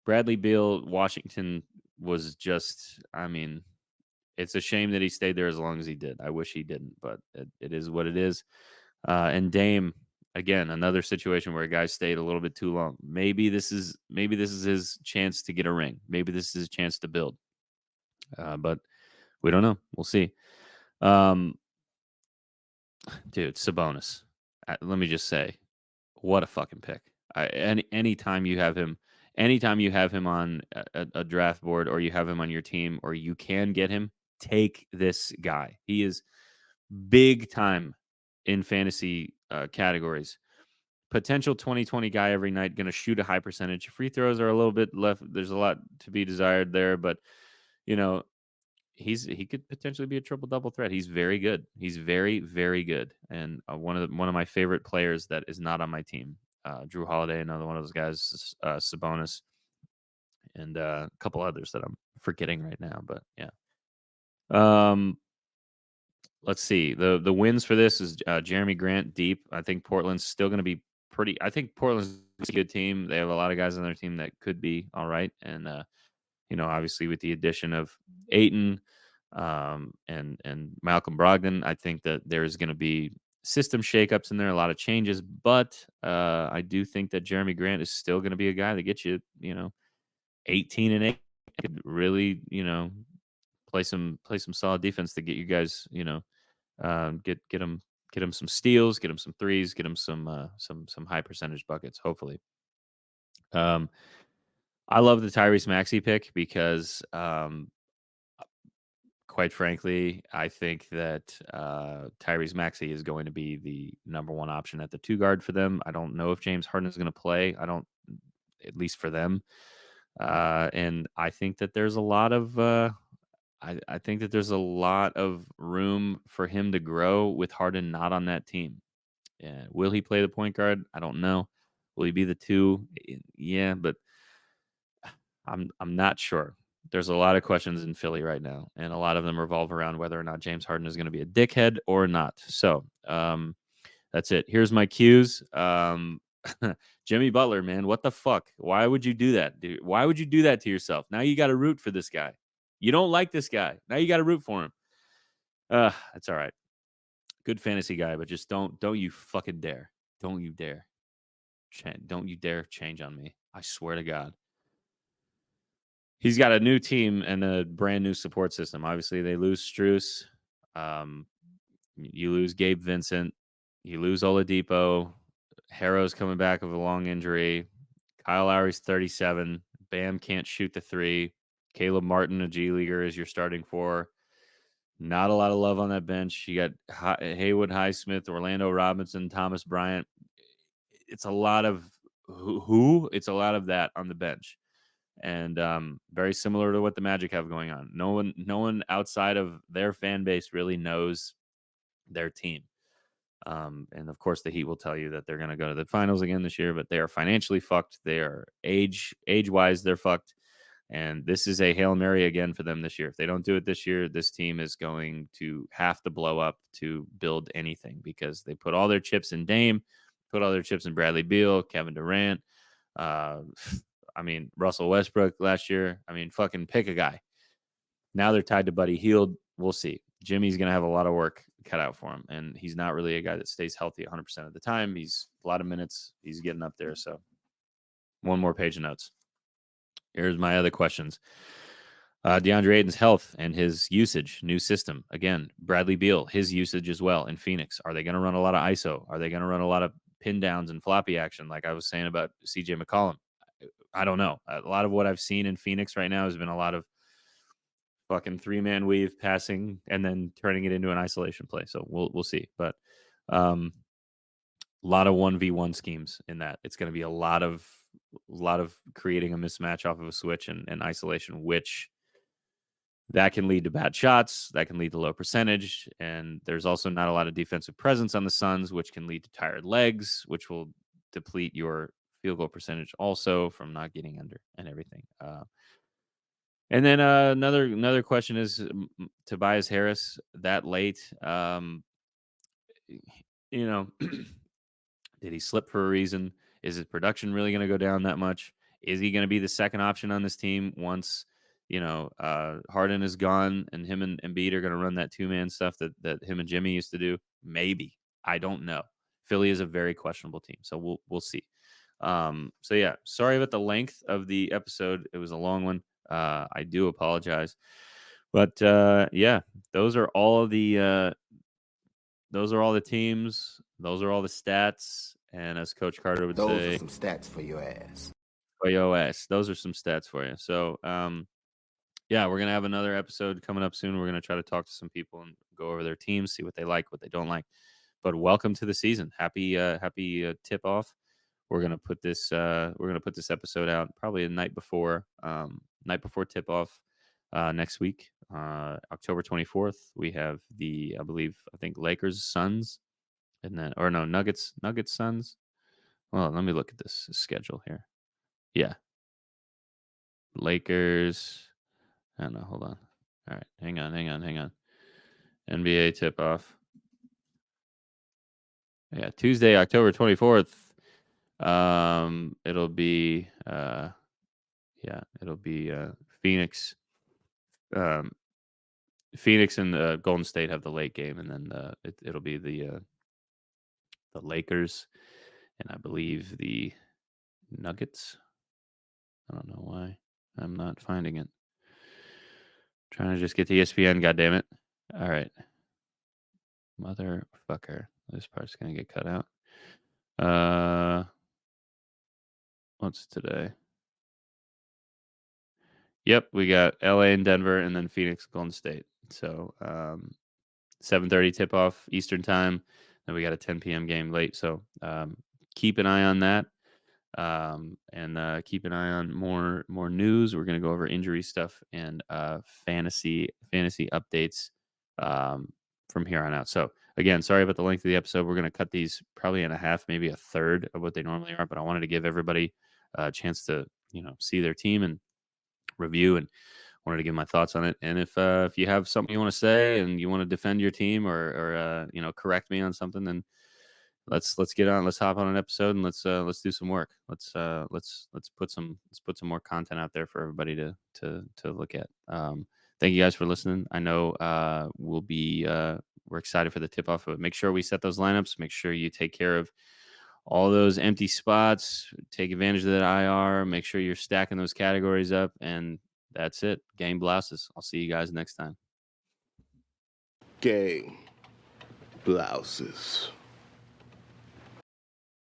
Bradley Beal, Washington was just, I mean, it's a shame that he stayed there as long as he did. I wish he didn't, but it is what it is. And Dame, again, another situation where a guy stayed a little bit too long. Maybe this is his chance to get a ring. Maybe this is his chance to build. But we don't know. We'll see. Um, dude, Sabonis. Let me just say, what a fucking pick. Anytime you have him on a draft board or you have him on your team or you can get him, take this guy. He is big time in fantasy categories. Potential 2020 guy every night, going to shoot a high percentage. Free throws are a little bit left. There's a lot to be desired there, but you know, he could potentially be a triple double threat. He's very good. He's very very good, and one of my favorite players that is not on my team. Drew Holiday, another one of those guys. Sabonis, and a couple others that I'm forgetting right now. But yeah. Um, let's see. The wins for this is Jeremy Grant deep. I think Portland's still going to be pretty. I think Portland's a good team. They have a lot of guys on their team that could be all right, and obviously with the addition of Aiton and Malcolm Brogdon, I think that there's going to be system shakeups in there, a lot of changes. But I do think that Jeremy Grant is still going to be a guy that gets you, 18-8. Could really, play some solid defense to get you guys, get him some steals, get him some threes, get him some high percentage buckets. Hopefully. Um, I love the Tyrese Maxey pick because, quite frankly, I think that Tyrese Maxey is going to be the number one option at the two guard for them. I don't know if James Harden is going to play. I don't, at least for them. And I think that there's a lot of, I think that there's a lot of room for him to grow with Harden not on that team. Yeah. Will he play the point guard? I don't know. Will he be the two? Yeah, but I'm not sure. There's a lot of questions in Philly right now, and a lot of them revolve around whether or not James Harden is going to be a dickhead or not. So that's it. Here's my cues. Jimmy Butler, man, what the fuck? Why would you do that, dude? Why would you do that to yourself? Now you got to root for this guy. You don't like this guy. Now you got to root for him. That's all right. Good fantasy guy, but just don't you fucking dare. Don't you dare. Don't you dare change on me. I swear to God. He's got a new team and a brand new support system. Obviously, they lose Struess. Um, you lose Gabe Vincent. You lose Oladipo. Harrow's coming back with a long injury. Kyle Lowry's 37. Bam can't shoot the three. Caleb Martin, a G leaguer, is your starting four. Not a lot of love on that bench. You got Haywood Highsmith, Orlando Robinson, Thomas Bryant. It's a lot of who? It's a lot of that on the bench. And very similar to what the Magic have going on. No one outside of their fan base really knows their team. And of course, the Heat will tell you that they're going to go to the finals again this year, but they are financially fucked. They are age wise, they're fucked. And this is a Hail Mary again for them this year. If they don't do it this year, this team is going to have to blow up to build anything because they put all their chips in Dame, put all their chips in Bradley Beal, Kevin Durant. Russell Westbrook last year. Fucking pick a guy. Now they're tied to Buddy Hield. We'll see. Jimmy's going to have a lot of work cut out for him, and he's not really a guy that stays healthy 100% of the time. He's a lot of minutes. He's getting up there. So one more page of notes. Here's my other questions. DeAndre Ayton's health and his usage, new system. Again, Bradley Beal, his usage as well in Phoenix. Are they going to run a lot of ISO? Are they going to run a lot of pin downs and floppy action like I was saying about CJ McCollum? I don't know. A lot of what I've seen in Phoenix right now has been a lot of fucking 3-man weave passing and then turning it into an isolation play. So we'll see. But a lot of 1v1 schemes in that. It's going to be a lot of creating a mismatch off of a switch and isolation, which that can lead to bad shots. That can lead to low percentage. And there's also not a lot of defensive presence on the Suns, which can lead to tired legs, which will deplete your field goal percentage also from not getting under and everything. And then another question is Tobias Harris that late. You know, did he slip for a reason? Is his production really going to go down that much? Is he going to be the second option on this team once Harden is gone and him and Embiid are going to run that 2-man stuff that him and Jimmy used to do? Maybe. I don't know. Philly is a very questionable team, so we'll see. So yeah, sorry about the length of the episode. It was a long one. I do apologize, but yeah, those are all the teams. Those are all the stats. And as Coach Carter would Those say, are some stats for your ass. for your ass. Those are some stats for you. So, yeah, we're gonna have another episode coming up soon. We're gonna try to talk to some people and go over their teams, see what they like, what they don't like. But welcome to the season. Happy tip off. We're gonna put this episode out probably the night before tip off next week, October 24th. We have I think Lakers Suns, and then Nuggets Suns. Well, let me look at this schedule here. Yeah, Lakers. I don't know. Hold on. All right, hang on. NBA tip off. Yeah, Tuesday, October 24th. It'll be Phoenix. Phoenix and Golden State have the late game, and then it'll be the Lakers, and I believe the Nuggets. I don't know why I'm not finding it. Trying to just get to ESPN. God damn it! All right, motherfucker. This part's gonna get cut out. What's today? Yep, we got LA and Denver, and then Phoenix, Golden State. So 7:30 tip off Eastern time. Then we got a 10 p.m. game late. So keep an eye on that, and keep an eye on more news. We're gonna go over injury stuff and fantasy updates from here on out. So again, sorry about the length of the episode. We're gonna cut these probably in a half, maybe a third of what they normally are. But I wanted to give everybody a chance to see their team and review, and wanted to give my thoughts on it. And if you have something you want to say and you want to defend your team or correct me on something, then let's get on. Let's hop on an episode and let's do some work. Let's put some more content out there for everybody to look at. Thank you guys for listening. I know we're excited for the tip off, but make sure we set those lineups. Make sure you take care of all those empty spots, take advantage of that IR, make sure you're stacking those categories up, and that's it. Game Blouses. I'll see you guys next time. Game Blouses.